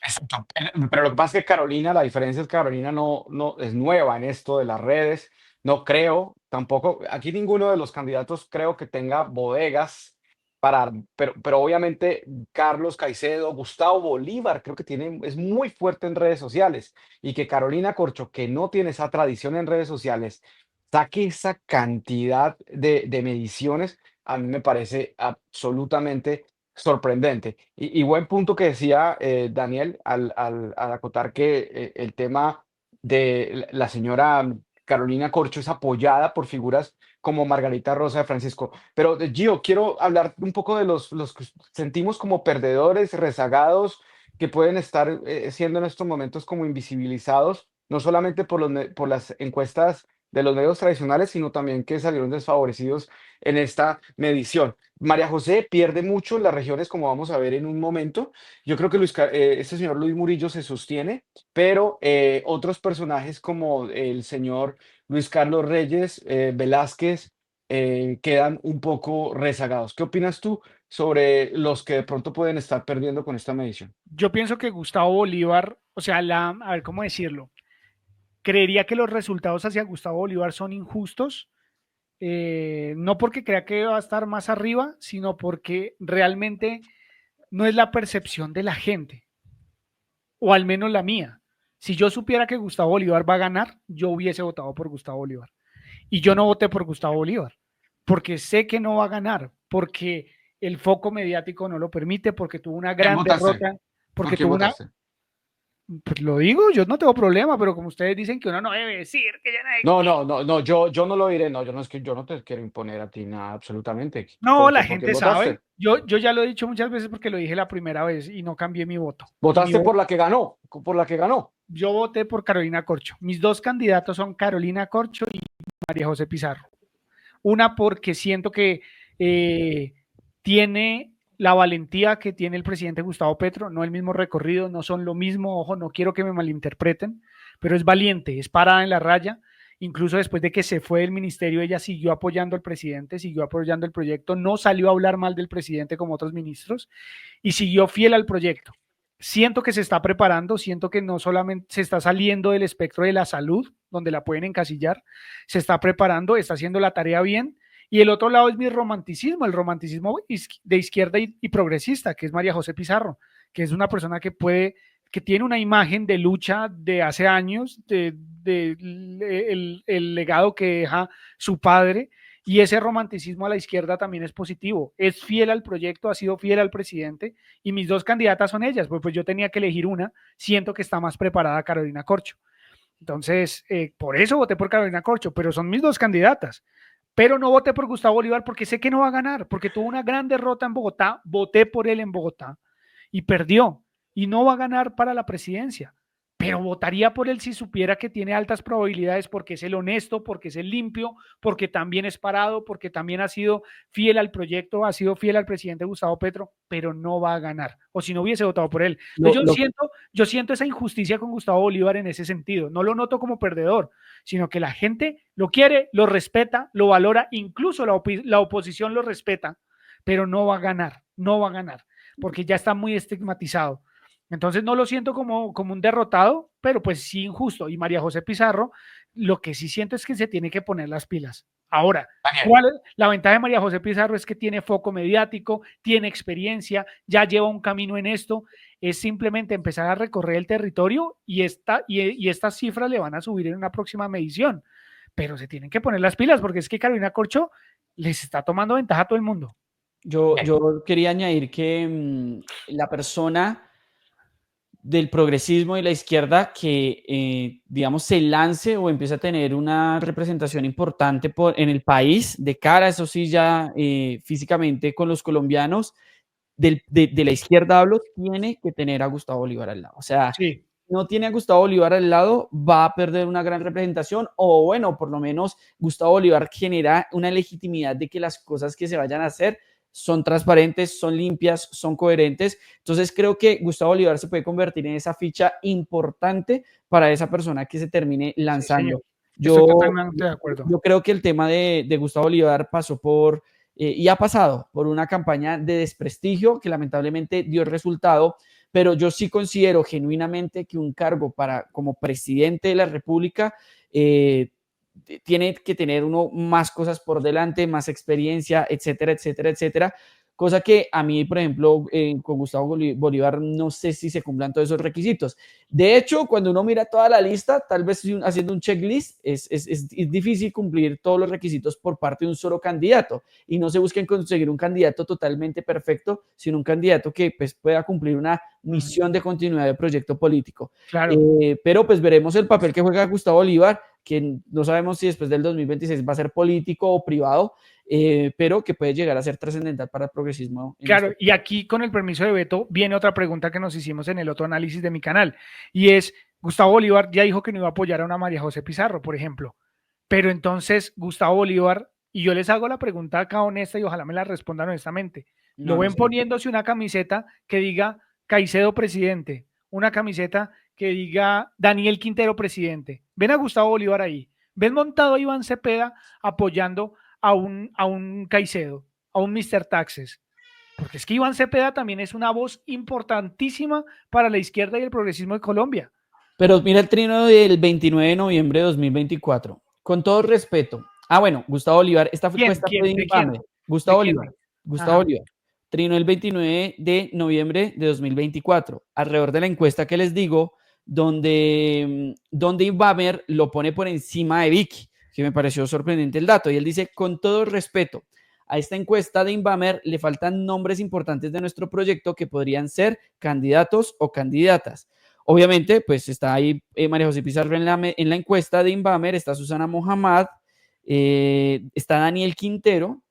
Exacto. Pero lo que pasa es que Carolina, la diferencia es que Carolina no es nueva en esto de las redes. No creo, tampoco, aquí ninguno de los candidatos creo que tenga bodegas pero obviamente Carlos Caicedo, Gustavo Bolívar, creo que es muy fuerte en redes sociales y que Carolina Corcho, que no tiene esa tradición en redes sociales, saque esa cantidad de mediciones, a mí me parece absolutamente sorprendente. Y buen punto que decía Daniel al acotar que el tema de la señora Carolina Corcho es apoyada por figuras como Margarita Rosa de Francisco. Pero Gio, quiero hablar un poco de los que sentimos como perdedores, rezagados, que pueden estar siendo en estos momentos como invisibilizados, no solamente por las encuestas de los medios tradicionales, sino también que salieron desfavorecidos en esta medición. María José pierde mucho en las regiones, como vamos a ver en un momento. Yo creo que este señor Luis Murillo se sostiene, pero otros personajes como el señor Luis Carlos Reyes, Velázquez, quedan un poco rezagados. ¿Qué opinas tú sobre los que de pronto pueden estar perdiendo con esta medición? Yo pienso que Gustavo Bolívar, o sea, a ver cómo decirlo, creería que los resultados hacia Gustavo Bolívar son injustos, no porque crea que va a estar más arriba, sino porque realmente no es la percepción de la gente, o al menos la mía. Si yo supiera que Gustavo Bolívar va a ganar, yo hubiese votado por Gustavo Bolívar. Y yo no voté por Gustavo Bolívar, porque sé que no va a ganar, porque el foco mediático no lo permite, porque tuvo una ¿Quién gran votaste? derrota, ¿Por porque quién tuvo una, votaste? pues lo digo, yo no tengo problema, pero como ustedes dicen que uno no debe decir que ya nadie... No, yo no lo diré, no, yo no es que yo no te quiero imponer a ti nada, absolutamente. No, la Por quién gente sabe. votaste? Yo ya lo he dicho muchas veces porque lo dije la primera vez y no cambié mi voto. Y ¿Votaste por la que ganó? ¿Por la que ganó? yo voté por Carolina Corcho. Mis dos candidatos son Carolina Corcho y María José Pizarro. Una porque siento que tiene la valentía que tiene el presidente Gustavo Petro, no el mismo recorrido, no son lo mismo, ojo, no quiero que me malinterpreten, pero es valiente, es parada en la raya. Incluso después de que se fue del ministerio, ella siguió apoyando al presidente, siguió apoyando el proyecto, no salió a hablar mal del presidente como otros ministros y siguió fiel al proyecto. Siento que se está preparando, siento que no solamente se está saliendo del espectro de la salud, donde la pueden encasillar, se está preparando, está haciendo la tarea bien. Y el otro lado es mi romanticismo, el romanticismo de izquierda y progresista, que es María José Pizarro, que es una persona que tiene una imagen de lucha de hace años, el legado que deja su padre, y ese romanticismo a la izquierda también es positivo. Es fiel al proyecto, ha sido fiel al presidente, y mis dos candidatas son ellas, pues yo tenía que elegir una, siento que está más preparada Carolina Corcho. Entonces, por eso voté por Carolina Corcho, pero son mis dos candidatas. Pero no voté por Gustavo Bolívar porque sé que no va a ganar, porque tuvo una gran derrota en Bogotá, voté por él en Bogotá y perdió, y no va a ganar para la presidencia. Pero votaría por él si supiera que tiene altas probabilidades porque es el honesto, porque es el limpio, porque también es parado, porque también ha sido fiel al proyecto, ha sido fiel al presidente Gustavo Petro, pero no va a ganar. O si no hubiese votado por él. Entonces yo siento esa injusticia con Gustavo Bolívar en ese sentido. No lo noto como perdedor, sino que la gente lo quiere, lo respeta, lo valora, incluso la oposición lo respeta, pero no va a ganar, no va a ganar, porque ya está muy estigmatizado. Entonces no lo siento como un derrotado, pero pues sí injusto. Y María José Pizarro, lo que sí siento es que se tiene que poner las pilas. Ahora, Daniel, ¿cuál es la ventaja de María José Pizarro? Es que tiene foco mediático, tiene experiencia, ya lleva un camino en esto. Es simplemente empezar a recorrer el territorio y estas cifras le van a subir en una próxima medición. Pero se tienen que poner las pilas porque es que Carolina Corcho les está tomando ventaja a todo el mundo. Yo quería añadir que la persona del progresismo y la izquierda que, digamos, se lance o empiece a tener una representación importante en el país, de cara, eso sí, ya físicamente con los colombianos, de la izquierda hablo, tiene que tener a Gustavo Bolívar al lado. O sea, Sí. no tiene a Gustavo Bolívar al lado, va a perder una gran representación, o bueno, por lo menos Gustavo Bolívar genera una legitimidad de que las cosas que se vayan a hacer son transparentes, son limpias, son coherentes. Entonces creo que Gustavo Bolívar se puede convertir en esa ficha importante para esa persona que se termine lanzando. Sí, estoy totalmente de acuerdo. Yo creo que el tema de Gustavo Bolívar pasó por, y ha pasado por una campaña de desprestigio que lamentablemente dio resultado, pero yo sí considero genuinamente que un cargo como presidente de la República tiene que tener uno más cosas por delante, más experiencia, etcétera, etcétera, etcétera. Cosa que a mí, por ejemplo, con Gustavo Bolívar, no sé si se cumplan todos esos requisitos. De hecho, cuando uno mira toda la lista, tal vez haciendo un checklist, es difícil cumplir todos los requisitos por parte de un solo candidato. Y no se busquen conseguir un candidato totalmente perfecto, sino un candidato que pues, pueda cumplir una misión de continuidad de proyecto político. Claro. Pero pues veremos el papel que juega Gustavo Bolívar, que no sabemos si después del 2026 va a ser político o privado, pero que puede llegar a ser trascendental para el progresismo. Claro, y aquí con el permiso de Beto viene otra pregunta que nos hicimos en el otro análisis de mi canal, y es, Gustavo Bolívar ya dijo que no iba a apoyar a una María José Pizarro, por ejemplo, pero entonces Gustavo Bolívar, y yo les hago la pregunta acá honesta y ojalá me la respondan honestamente, ¿lo ven poniéndose una camiseta que diga Caicedo presidente, una camiseta que diga Daniel Quintero presidente? ¿Ven a Gustavo Bolívar ahí? ¿Ven montado a Iván Cepeda apoyando a un Caicedo, a un Mr. Taxes? Porque es que Iván Cepeda también es una voz importantísima para la izquierda y el progresismo de Colombia. Pero mira el trino del 29 de noviembre de 2024. Con todo respeto. Bueno, Gustavo Bolívar. Esta encuesta fue de Inbamer. Gustavo Bolívar. Gustavo Bolívar. Trino el 29 de noviembre de 2024. Alrededor de la encuesta que les digo, donde Inbamer lo pone por encima de Vicky, que me pareció sorprendente el dato. Y él dice, con todo respeto, a esta encuesta de Inbamer le faltan nombres importantes de nuestro proyecto que podrían ser candidatos o candidatas. Obviamente, pues está ahí María José Pizarro en la encuesta de Inbamer, está Susana Mohamed, está Daniel Quintero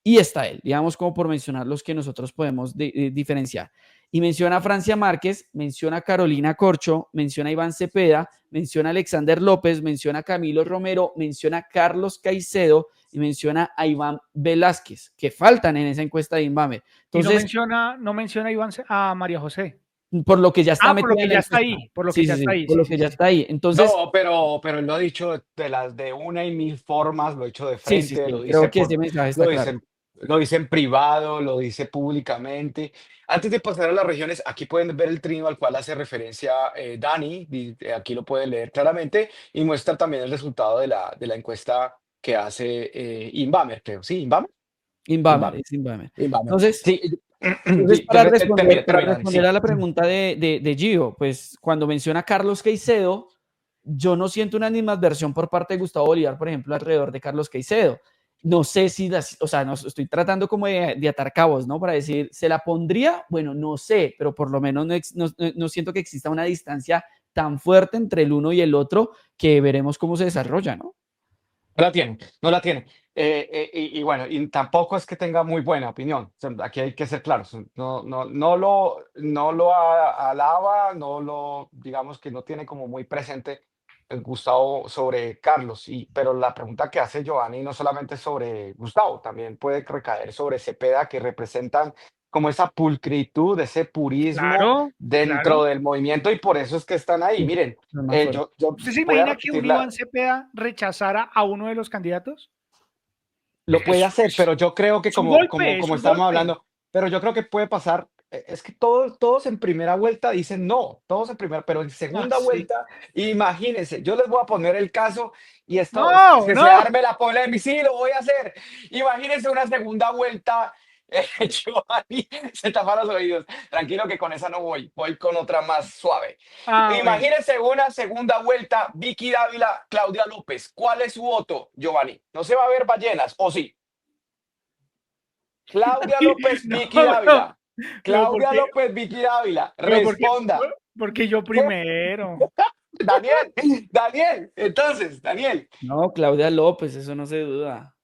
y está él, digamos como por mencionar los que nosotros podemos diferenciar. Y menciona a Francia Márquez, menciona a Carolina Corcho, menciona a Iván Cepeda, menciona a Alexander López, menciona a Camilo Romero, menciona a Carlos Caicedo y menciona a Iván Velázquez, que faltan en esa encuesta de Inbamer. Entonces, y no menciona a María José. Por lo que ya está por lo que ya está ahí, por lo que ya está ahí. Por lo que ya está ahí. Entonces, no, pero él lo ha dicho de una y mil formas, lo ha dicho de frente, lo dice creo que ese mensaje está claro. Lo dice en privado, lo dice públicamente. Antes de pasar a las regiones, aquí pueden ver el trino al cual hace referencia Dani, aquí lo pueden leer claramente, y muestra también el resultado de la encuesta que hace Inbamer, creo. ¿Sí, Inbamer? Inbamer. Entonces, sí. Entonces, para responder a la pregunta de Gio, pues cuando menciona a Carlos Caicedo, yo no siento una animadversión por parte de Gustavo Bolívar, por ejemplo, alrededor de Carlos Caicedo. No sé si, no, estoy tratando como de atar cabos, ¿no? Para decir, ¿se la pondría? Bueno, no sé, pero por lo menos no siento que exista una distancia tan fuerte entre el uno y el otro que veremos cómo se desarrolla, ¿no? No la tiene. Y bueno, y tampoco es que tenga muy buena opinión. O sea, aquí hay que ser claros. No lo alaba, digamos que no tiene como muy presente Gustavo sobre Carlos. Pero la pregunta que hace Giovanni no solamente es sobre Gustavo, también puede recaer sobre Cepeda, que representan como esa pulcritud, ese purismo dentro del movimiento, y por eso es que están ahí. Miren, ¿usted se imagina que un Iván Cepeda rechazara a uno de los candidatos? Lo puede hacer, pero yo creo que como estamos hablando, pero yo creo que puede pasar, es que todos en primera vuelta dicen no, todos en primera, pero en segunda vuelta, imagínense, yo les voy a poner el caso y esto, se arme la polémica, sí, lo voy a hacer. Imagínense una segunda vuelta. Giovanni se tapa los oídos. Tranquilo que con esa no voy con otra más suave. Imagínense una segunda vuelta, Vicky Dávila, Claudia López. ¿Cuál es su voto, Giovanni? ¿No se va a ver ballenas, o sí? Claudia López, Vicky Dávila. Claudia López, Vicky Dávila. Responda. Porque yo primero. Daniel, entonces, Daniel. No, Claudia López, eso no se duda.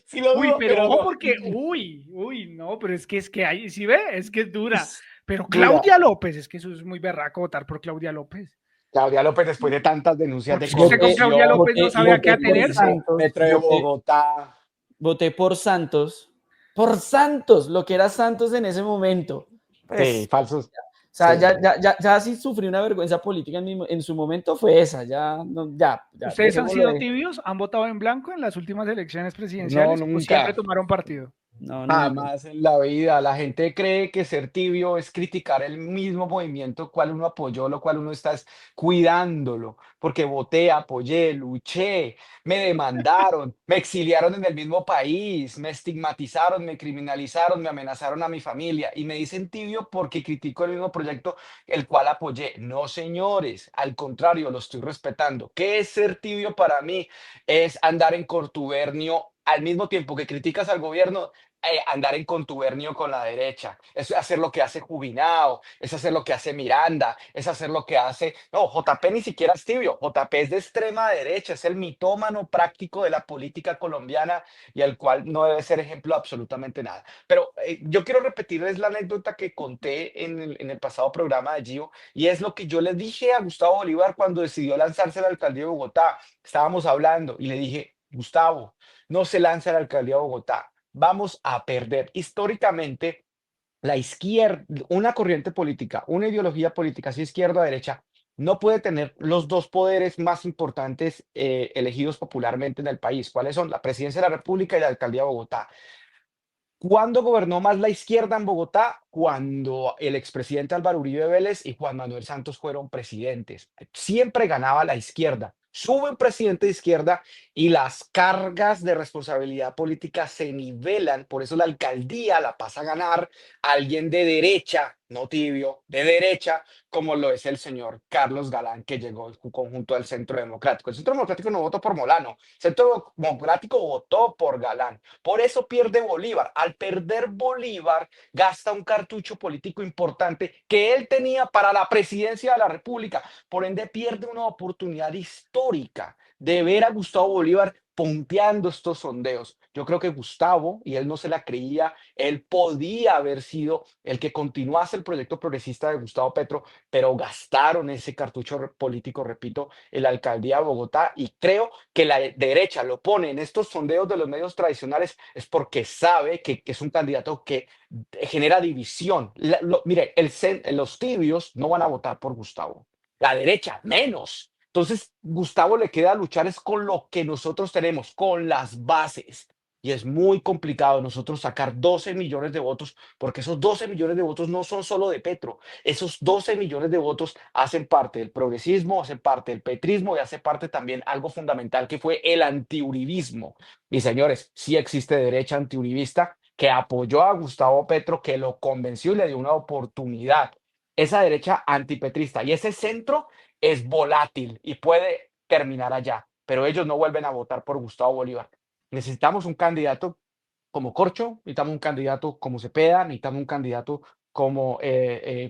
Sí lo dudo, pero no, porque, no, pero es que ahí, ¿sí ve? Es que es dura. Pero Claudia López, es que eso es muy berraco votar por Claudia López. Claudia López, después de tantas denuncias de corrupción. Usted con Claudia López no sabía qué atenerse. Metro de Bogotá. voté por Santos, lo que era Santos en ese momento. Pues, Sí, falsos. o sea, Sí. ya sí sufrí una vergüenza política en su momento, fue esa, ya, no, ya, ¿Ustedes han dejémoslo sido de... tibios? ¿Han votado en blanco en las últimas elecciones No, presidenciales o siempre nunca. tomaron partido? No, nunca. Jamás en la vida. La gente cree que ser tibio es criticar el mismo movimiento cual uno apoyó, lo cual uno está es cuidándolo, porque voté, apoyé, luché, me demandaron, me exiliaron en el mismo país, me estigmatizaron, me criminalizaron, me amenazaron a mi familia y me dicen tibio porque critico el mismo proyecto el cual apoyé. No, señores, al contrario, lo estoy respetando. ¿Qué es ser tibio para mí? Es andar en contubernio al mismo tiempo que criticas al gobierno, andar en contubernio con la derecha, es hacer lo que hace Jubinao, es hacer lo que hace Miranda, es hacer lo que hace... No, JP ni siquiera es tibio, JP es de extrema derecha, es el mitómano práctico de la política colombiana y al cual no debe ser ejemplo absolutamente nada. Pero yo quiero repetirles la anécdota que conté en el pasado programa de Gio y es lo que yo le dije a Gustavo Bolívar cuando decidió lanzarse a la alcaldía de Bogotá. Estábamos hablando y le dije, Gustavo, no se lanza a la alcaldía de Bogotá, vamos a perder. Históricamente, la izquierda, una corriente política, una ideología política, sea izquierda o derecha, no puede tener los dos poderes más importantes elegidos popularmente en el país. ¿Cuáles son? La presidencia de la República y la alcaldía de Bogotá. ¿Cuándo gobernó más la izquierda en Bogotá? Cuando el expresidente Álvaro Uribe Vélez y Juan Manuel Santos fueron presidentes. Siempre ganaba la izquierda. Sube un presidente de izquierda y las cargas de responsabilidad política se nivelan. Por eso la alcaldía la pasa a ganar alguien de derecha, no tibio, de derecha, como lo es el señor Carlos Galán, que llegó en conjunto del Centro Democrático. El Centro Democrático no votó por Molano, el Centro Democrático votó por Galán. Por eso pierde Bolívar. Al perder Bolívar, gasta un cartucho político importante que él tenía para la presidencia de la República. Por ende, pierde una oportunidad histórica de ver a Gustavo Bolívar punteando estos sondeos. Yo creo que Gustavo, y él no se la creía, él podía haber sido el que continuase el proyecto progresista de Gustavo Petro, pero gastaron ese cartucho político, repito, en la alcaldía de Bogotá y creo que la derecha lo pone en estos sondeos de los medios tradicionales es porque sabe que es un candidato que genera división. Mire, los tibios no van a votar por Gustavo, la derecha menos. Entonces, Gustavo le queda luchar es con lo que nosotros tenemos, con las bases. Y es muy complicado nosotros sacar 12 millones de votos, porque esos 12 millones de votos no son solo de Petro. Esos 12 millones de votos hacen parte del progresismo, hacen parte del petrismo y hace parte también algo fundamental que fue el antiuribismo. Y señores, sí existe derecha antiuribista que apoyó a Gustavo Petro, que lo convenció y le dio una oportunidad. Esa derecha antipetrista y ese centro es volátil y puede terminar allá, pero ellos no vuelven a votar por Gustavo Bolívar. Necesitamos un candidato como Corcho, necesitamos un candidato como Cepeda, necesitamos un candidato como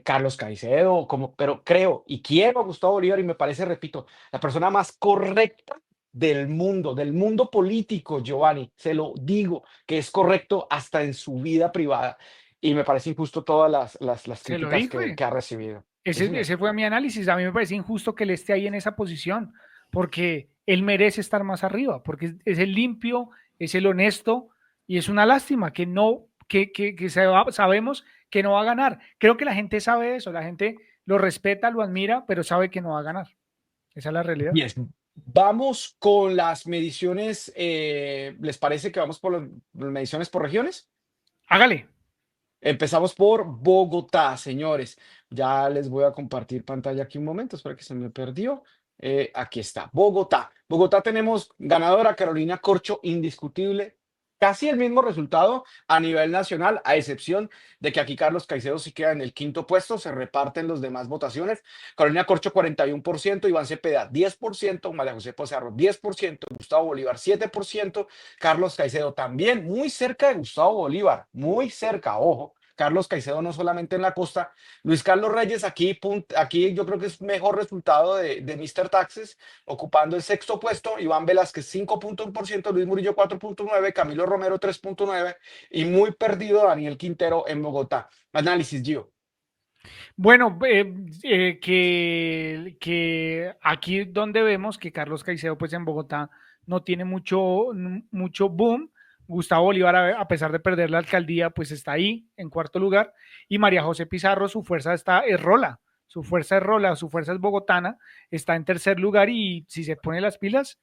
Carlos Caicedo, como, pero creo y quiero a Gustavo Bolívar y me parece, repito, la persona más correcta del mundo político, Giovanni, se lo digo, que es correcto hasta en su vida privada. Y me parece injusto todas las Se lo críticas dijo. que ha recibido. Sí, Ese, señor. ese fue mi análisis. A mí me parece injusto que él esté ahí en esa posición, porque él merece estar más arriba, porque es el limpio, es el honesto, y es una lástima que no, sabemos que no va a ganar. Creo que la gente sabe eso, la gente lo respeta, lo admira, pero sabe que no va a ganar. Esa es la realidad. Bien, vamos con las mediciones. ¿Les parece que vamos por las mediciones por regiones? Hágale. Empezamos por Bogotá, señores. Ya les voy a compartir pantalla aquí un momento, espera que se me perdió. Aquí está, Bogotá. Bogotá tenemos ganadora Carolina Corcho, indiscutible. Casi el mismo resultado a nivel nacional, a excepción de que aquí Carlos Caicedo sí queda en el quinto puesto, se reparten los demás votaciones. Carolina Corcho 41%, Iván Cepeda 10%, María José Pizarro 10%, Gustavo Bolívar 7%, Carlos Caicedo también muy cerca de Gustavo Bolívar, muy cerca, ojo. Carlos Caicedo no solamente en la costa. Luis Carlos Reyes aquí yo creo que es mejor resultado de Mr. Taxes, ocupando el sexto puesto. Iván Velázquez 5.1%, Luis Murillo 4.9%, Camilo Romero 3.9% y muy perdido Daniel Quintero en Bogotá. Análisis, Gio. Bueno, que aquí donde vemos que Carlos Caicedo, pues en Bogotá, no tiene mucho boom, Gustavo Bolívar, a pesar de perder la alcaldía, pues está ahí en cuarto lugar. Y María José Pizarro, su fuerza es Rola. Su fuerza es Rola, su fuerza es bogotana, está en tercer lugar y si se pone las pilas,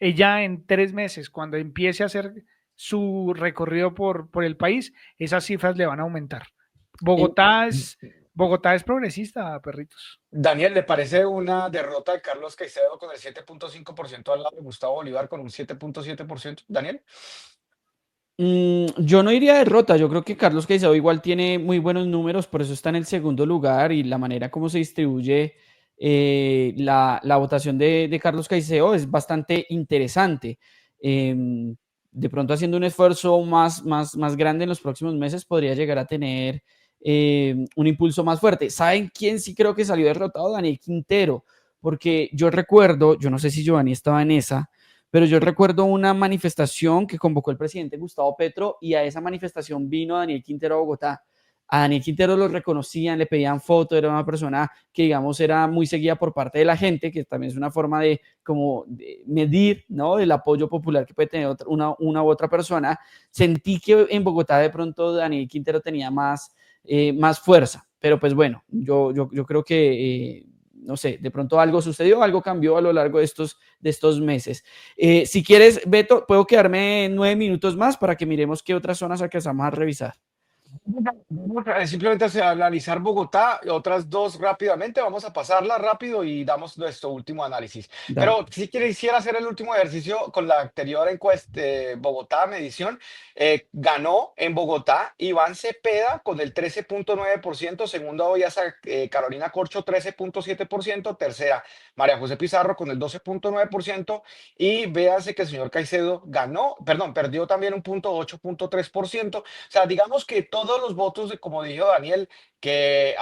ella en 3 meses, cuando empiece a hacer su recorrido por el país, esas cifras le van a aumentar. Y, Bogotá es, Bogotá es progresista, perritos. Daniel, ¿le parece una derrota de Carlos Caicedo con el 7.5% al lado de Gustavo Bolívar con un 7.7%? Daniel. Yo no iría a derrota, yo creo que Carlos Caicedo igual tiene muy buenos números, por eso está en el segundo lugar y la manera como se distribuye la votación de Carlos Caicedo es bastante interesante. De pronto haciendo un esfuerzo más grande en los próximos meses podría llegar a tener un impulso más fuerte. ¿Saben quién sí creo que salió derrotado? Daniel Quintero, porque yo recuerdo, yo no sé si Giovanni estaba en esa, pero yo recuerdo una manifestación que convocó el presidente Gustavo Petro y a esa manifestación vino Daniel Quintero a Bogotá. A Daniel Quintero lo reconocían, le pedían fotos, era una persona que, digamos, era muy seguida por parte de la gente, que también es una forma de, como, de medir, ¿no? El apoyo popular que puede tener una u otra persona. Sentí que en Bogotá de pronto Daniel Quintero tenía más fuerza, pero pues bueno, yo creo que no sé, de pronto algo sucedió, algo cambió a lo largo de estos meses. Si quieres, Beto, puedo quedarme 9 minutos más para que miremos qué otras zonas alcanzamos a revisar. Vamos a simplemente analizar Bogotá, otras dos rápidamente, vamos a pasarla rápido y damos nuestro último análisis. Dale. Pero si quisiera hacer el último ejercicio con la anterior encuesta, Bogotá, medición, ganó en Bogotá Iván Cepeda con el 13.9%, segunda Ollasa Carolina Corcho 13.7%, tercera María José Pizarro con el 12.9% y véase que el señor Caicedo ganó, perdón, perdió también un punto 8.3%. O sea, digamos que todos los votos, como dijo Daniel, que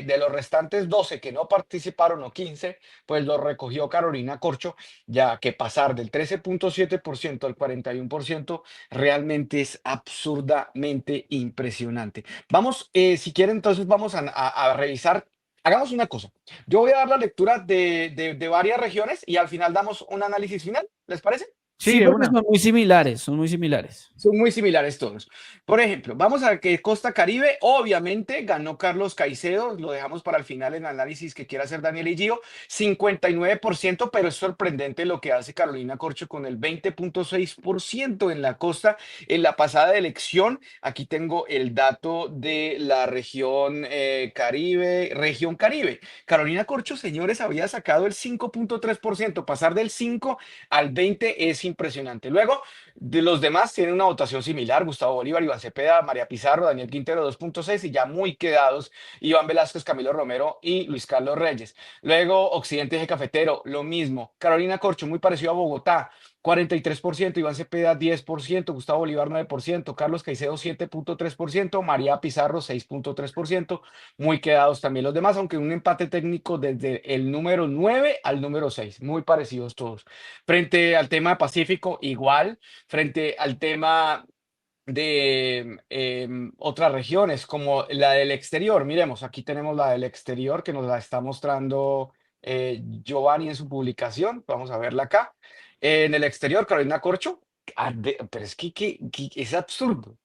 de los restantes 12 que no participaron o 15, pues los recogió Carolina Corcho, ya que pasar del 13.7% al 41% realmente es absurdamente impresionante. Vamos, si quieren, entonces vamos a revisar. Hagamos una cosa. Yo voy a dar la lectura de varias regiones y al final damos un análisis final. ¿Les parece? Sí, Sí, de porque una. son muy similares, son muy similares. Son muy similares todos. Por ejemplo, vamos a que Costa Caribe, obviamente, ganó Carlos Caicedo, lo dejamos para el final en el análisis que quiera hacer Daniel y Gio, 59%, pero es sorprendente lo que hace Carolina Corcho con el 20.6% en la costa. En la pasada elección, aquí tengo el dato de la región Caribe. Carolina Corcho, señores, había sacado el 5.3%, pasar del 5 al 20 es impresionante. Luego, de los demás tienen una votación similar: Gustavo Bolívar, Iván Cepeda, María Pizarro, Daniel Quintero 2.6 y ya muy quedados Iván Velázquez, Camilo Romero y Luis Carlos Reyes. Luego Occidente Eje Cafetero, lo mismo. Carolina Corcho, muy parecido a Bogotá, 43%, Iván Cepeda 10%, Gustavo Bolívar 9%, Carlos Caicedo 7.3%, María Pizarro 6.3%, muy quedados también los demás, aunque un empate técnico desde el número 9 al número 6, muy parecidos todos. Frente al tema Pacífico, igual. Frente al tema de otras regiones como la del exterior. Miremos, aquí tenemos la del exterior que nos la está mostrando Giovanni en su publicación. Vamos a verla acá. En el exterior, Carolina Corcho. Pero es que es absurdo,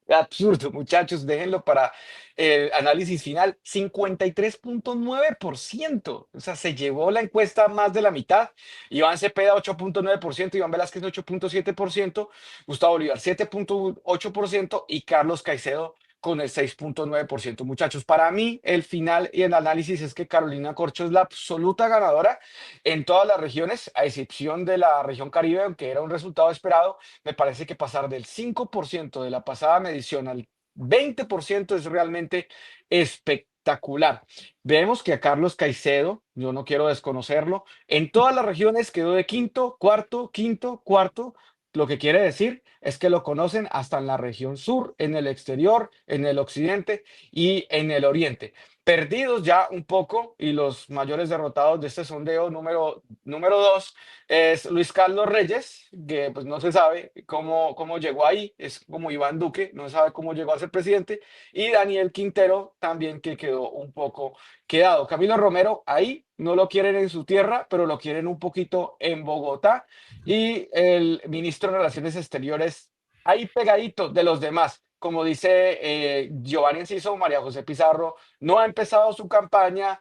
muchachos, déjenlo para el análisis final. 53.9%, o sea, se llevó la encuesta más de la mitad. Iván Cepeda 8.9%, Iván Velázquez 8.7%, Gustavo Bolívar 7.8% y Carlos Caicedo con el 6.9%. Muchachos, para mí el final y el análisis es que Carolina Corcho es la absoluta ganadora en todas las regiones, a excepción de la región Caribe, aunque era un resultado esperado. Me parece que pasar del 5% de la pasada medición al 20% es realmente espectacular. Vemos que a Carlos Caicedo, yo no quiero desconocerlo, en todas las regiones quedó de quinto, cuarto, quinto, cuarto. Lo que quiere decir es que lo conocen hasta en la región sur, en el exterior, en el occidente y en el oriente. Perdidos ya un poco y los mayores derrotados de este sondeo número 2 es Luis Carlos Reyes, que pues no se sabe cómo llegó ahí, es como Iván Duque, no se sabe cómo llegó a ser presidente, y Daniel Quintero también, que quedó un poco quedado. Camilo Romero ahí no lo quieren en su tierra, pero lo quieren un poquito en Bogotá. Y el ministro de Relaciones Exteriores ahí pegadito de los demás. Como dice Giovanni Enciso, María José Pizarro no ha empezado su campaña.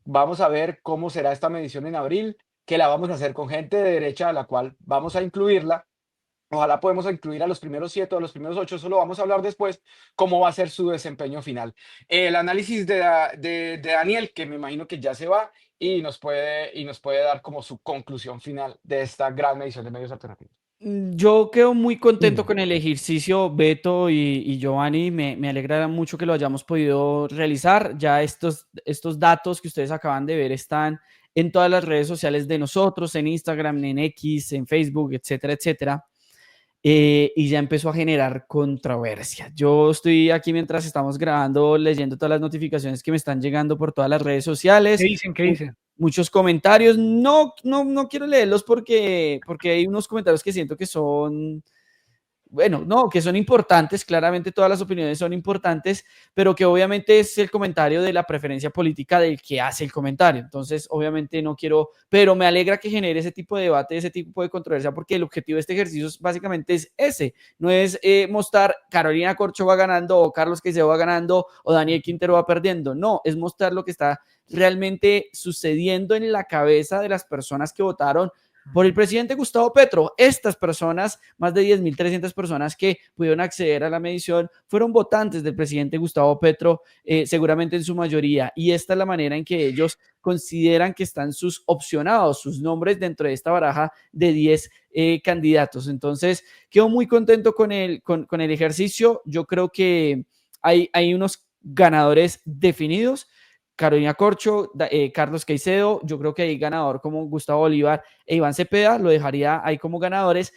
Vamos a ver cómo será esta medición en abril, que la vamos a hacer con gente de derecha, a la cual vamos a incluirla. Ojalá podemos incluir a los primeros 7 o a los primeros 8, eso lo vamos a hablar después, cómo va a ser su desempeño final. El análisis de Daniel, que me imagino que ya se va y nos puede dar como su conclusión final de esta gran medición de medios alternativos. Yo quedo muy contento Dime. con el ejercicio, Beto y Giovanni. Me alegra mucho que lo hayamos podido realizar. Ya estos datos que ustedes acaban de ver están en todas las redes sociales de nosotros, en Instagram, en X, en Facebook, etcétera, etcétera. Y ya empezó a generar controversia. Yo estoy aquí mientras estamos grabando, leyendo todas las notificaciones que me están llegando por todas las redes ¿Qué sociales. dicen? ¿Qué dicen? Muchos comentarios. No quiero leerlos porque hay unos comentarios que siento que son, bueno, no, que son importantes, claramente todas las opiniones son importantes, pero que obviamente es el comentario de la preferencia política del que hace el comentario. Entonces, obviamente no quiero, pero me alegra que genere ese tipo de debate, ese tipo de controversia, porque el objetivo de este ejercicio básicamente es ese, no es mostrar Carolina Corcho va ganando o Carlos Caicedo va ganando o Daniel Quintero va perdiendo, no, es mostrar lo que está realmente sucediendo en la cabeza de las personas que votaron por el presidente Gustavo Petro. Estas personas, más de 10.300 personas que pudieron acceder a la medición, fueron votantes del presidente Gustavo Petro, seguramente en su mayoría. Y esta es la manera en que ellos consideran que están sus opcionados, sus nombres dentro de esta baraja de 10 candidatos. Entonces, quedo muy contento con el ejercicio. Yo creo que hay unos ganadores definidos. Carolina Corcho, Carlos Caicedo, yo creo que hay ganador como Gustavo Bolívar e Iván Cepeda, lo dejaría ahí como ganadores,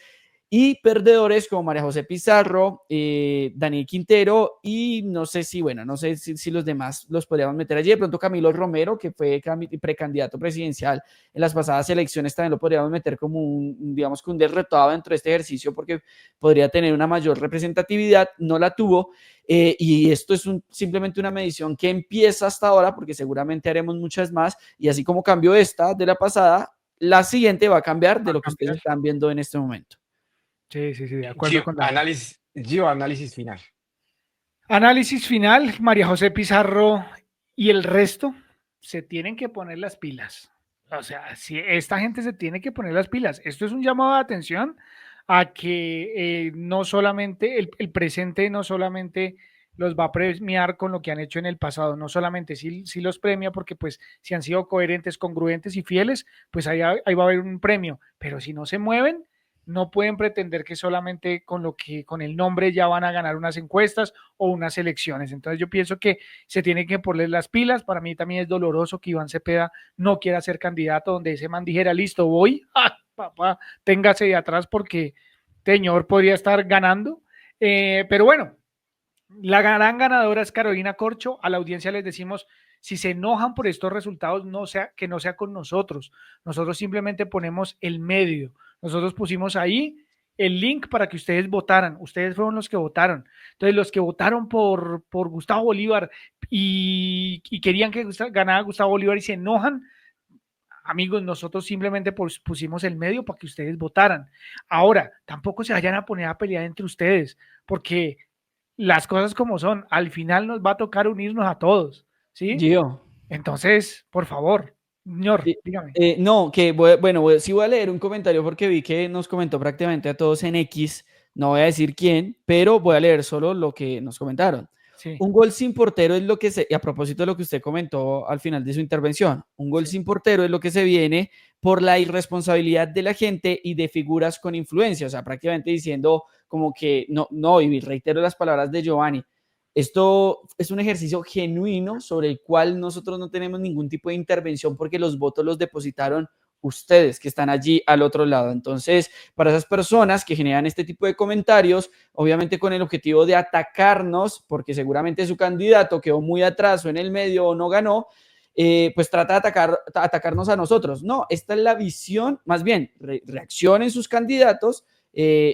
y perdedores como María José Pizarro, Daniel Quintero, y no sé si, bueno, no sé si los demás los podríamos meter allí. De pronto Camilo Romero, que fue precandidato presidencial en las pasadas elecciones, también lo podríamos meter como digamos que un derrotado dentro de este ejercicio, porque podría tener una mayor representatividad, no la tuvo. Y esto es simplemente una medición que empieza hasta ahora, porque seguramente haremos muchas más, y así como cambió esta de la pasada, la siguiente va a cambiar de ¿Va a lo que ustedes cambiar? están viendo en este momento. Sí, sí, sí, de acuerdo con Dani. Análisis final. Análisis final, María José Pizarro y el resto se tienen que poner las pilas. O sea, si esta gente se tiene que poner las pilas. Esto es un llamado de atención a que no solamente el presente no solamente los va a premiar con lo que han hecho en el pasado, no solamente sí los premia porque pues si han sido coherentes, congruentes y fieles, pues ahí va a haber un premio, pero si no se mueven, no pueden pretender que solamente con el nombre ya van a ganar unas encuestas o unas elecciones. Entonces yo pienso que se tienen que poner las pilas. Para mí también es doloroso que Iván Cepeda no quiera ser candidato, donde ese man dijera, listo, voy, papá, téngase de atrás porque señor podría estar ganando. Pero bueno, la gran ganadora es Carolina Corcho. A la audiencia les decimos, si se enojan por estos resultados, que no sea con nosotros. Nosotros simplemente ponemos el medio. Nosotros pusimos ahí el link para que ustedes votaran. Ustedes fueron los que votaron. Entonces, los que votaron por Gustavo Bolívar y querían que ganara Gustavo Bolívar y se enojan, amigos, nosotros simplemente pusimos el medio para que ustedes votaran. Ahora, tampoco se vayan a poner a pelear entre ustedes, porque las cosas como son, al final nos va a tocar unirnos a todos, ¿sí? Gio. Entonces, por favor, señor, dígame. No, bueno, sí voy a leer un comentario porque vi que nos comentó prácticamente a todos en X, no voy a decir quién, pero voy a leer solo lo que nos comentaron. Sí, Un gol sin portero es lo que y a propósito de lo que usted comentó al final de su intervención, un gol sí. sin portero es lo que se viene por la irresponsabilidad de la gente y de figuras con influencia, o sea, prácticamente diciendo como que no, y reitero las palabras de Giovanni, esto es un ejercicio genuino sobre el cual nosotros no tenemos ningún tipo de intervención porque los votos los depositaron ustedes que están allí al otro lado. Entonces, para esas personas que generan este tipo de comentarios, obviamente con el objetivo de atacarnos, porque seguramente su candidato quedó muy atrás o en el medio o no ganó, pues trata de atacarnos a nosotros. No, esta es la visión, más bien, reaccionen sus candidatos,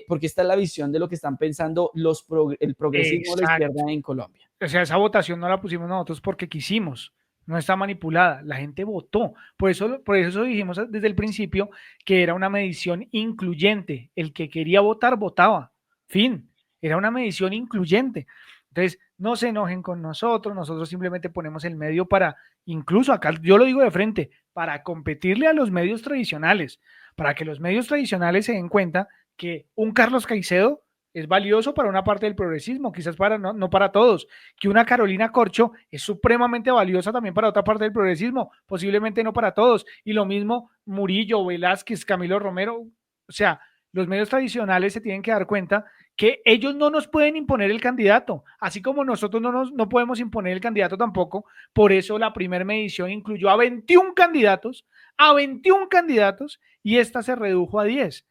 porque esta es la visión de lo que están pensando el progresismo de la Exacto. izquierda en Colombia. O sea, esa votación no la pusimos nosotros porque quisimos, no está manipulada, la gente votó. Por eso dijimos desde el principio que era una medición incluyente. El que quería votar, votaba. Fin. era una medición incluyente. Entonces, no se enojen con nosotros simplemente ponemos el medio para, incluso acá yo lo digo de frente, para competirle a los medios tradicionales, para que los medios tradicionales se den cuenta que un Carlos Caicedo es valioso para una parte del progresismo, quizás para no para todos, que una Carolina Corcho es supremamente valiosa también para otra parte del progresismo, posiblemente no para todos, y lo mismo Murillo, Velázquez, Camilo Romero, o sea, los medios tradicionales se tienen que dar cuenta que ellos no nos pueden imponer el candidato, así como nosotros no podemos imponer el candidato tampoco. Por eso la primera medición incluyó a 21 candidatos, y esta se redujo a 10.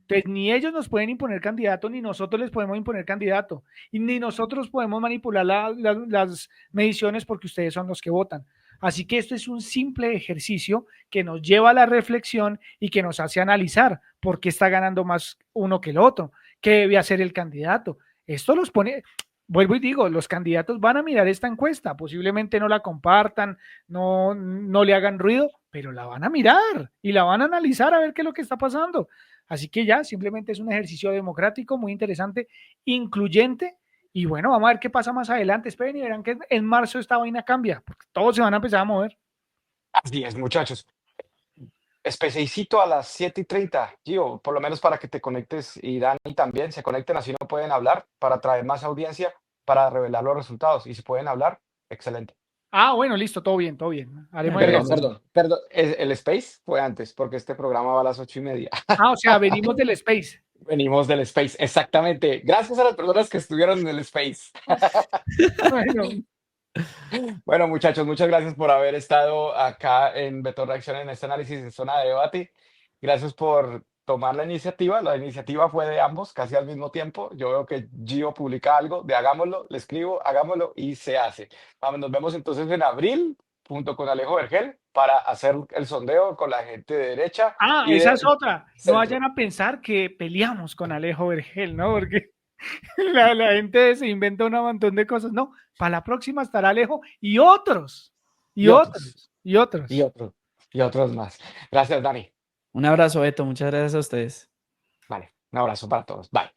Entonces, ni ellos nos pueden imponer candidato, ni nosotros les podemos imponer candidato, y ni nosotros podemos manipular las mediciones porque ustedes son los que votan. Así que esto es un simple ejercicio que nos lleva a la reflexión y que nos hace analizar por qué está ganando más uno que el otro, qué debe hacer el candidato. Esto los pone, vuelvo y digo, los candidatos van a mirar esta encuesta, posiblemente no la compartan, no le hagan ruido, pero la van a mirar y la van a analizar a ver qué es lo que está pasando. Así que ya, simplemente es un ejercicio democrático muy interesante, incluyente, y bueno, vamos a ver qué pasa más adelante. Esperen y verán que en marzo esta vaina cambia, porque todos se van a empezar a mover. Así es, muchachos. Especificito a las 7:30, Gio, por lo menos para que te conectes y Dani también se conecten, así no pueden hablar, para traer más audiencia, para revelar los resultados. Y si pueden hablar, excelente. Ah, bueno, listo, todo bien, todo bien. Haremos el Perdón, ejercicio. perdón. El Space fue antes, porque este programa va a las 8:30. Ah, o sea, venimos del Space. Venimos del Space, exactamente. Gracias a las personas que estuvieron en el Space. Bueno, Bueno, muchachos, muchas gracias por haber estado acá en Beto Reacción en este análisis en zona de debate. Gracias por tomar la iniciativa. La iniciativa fue de ambos, casi al mismo tiempo. Yo veo que Gio publica algo de hagámoslo, le escribo, hagámoslo y se hace. Vamos, nos vemos entonces en abril junto con Alejo Vergel para hacer el sondeo con la gente de derecha y esa es de otra. No centro. vayan a pensar que peleamos con Alejo Vergel, ¿no? Porque la gente se inventa un montón de cosas. No, para la próxima estará Alejo y otros, y Y otros, otros, y otros. y otros, y otros más. Gracias, Dani. Un abrazo, Beto. Muchas gracias a ustedes. Vale, un abrazo para todos. Bye.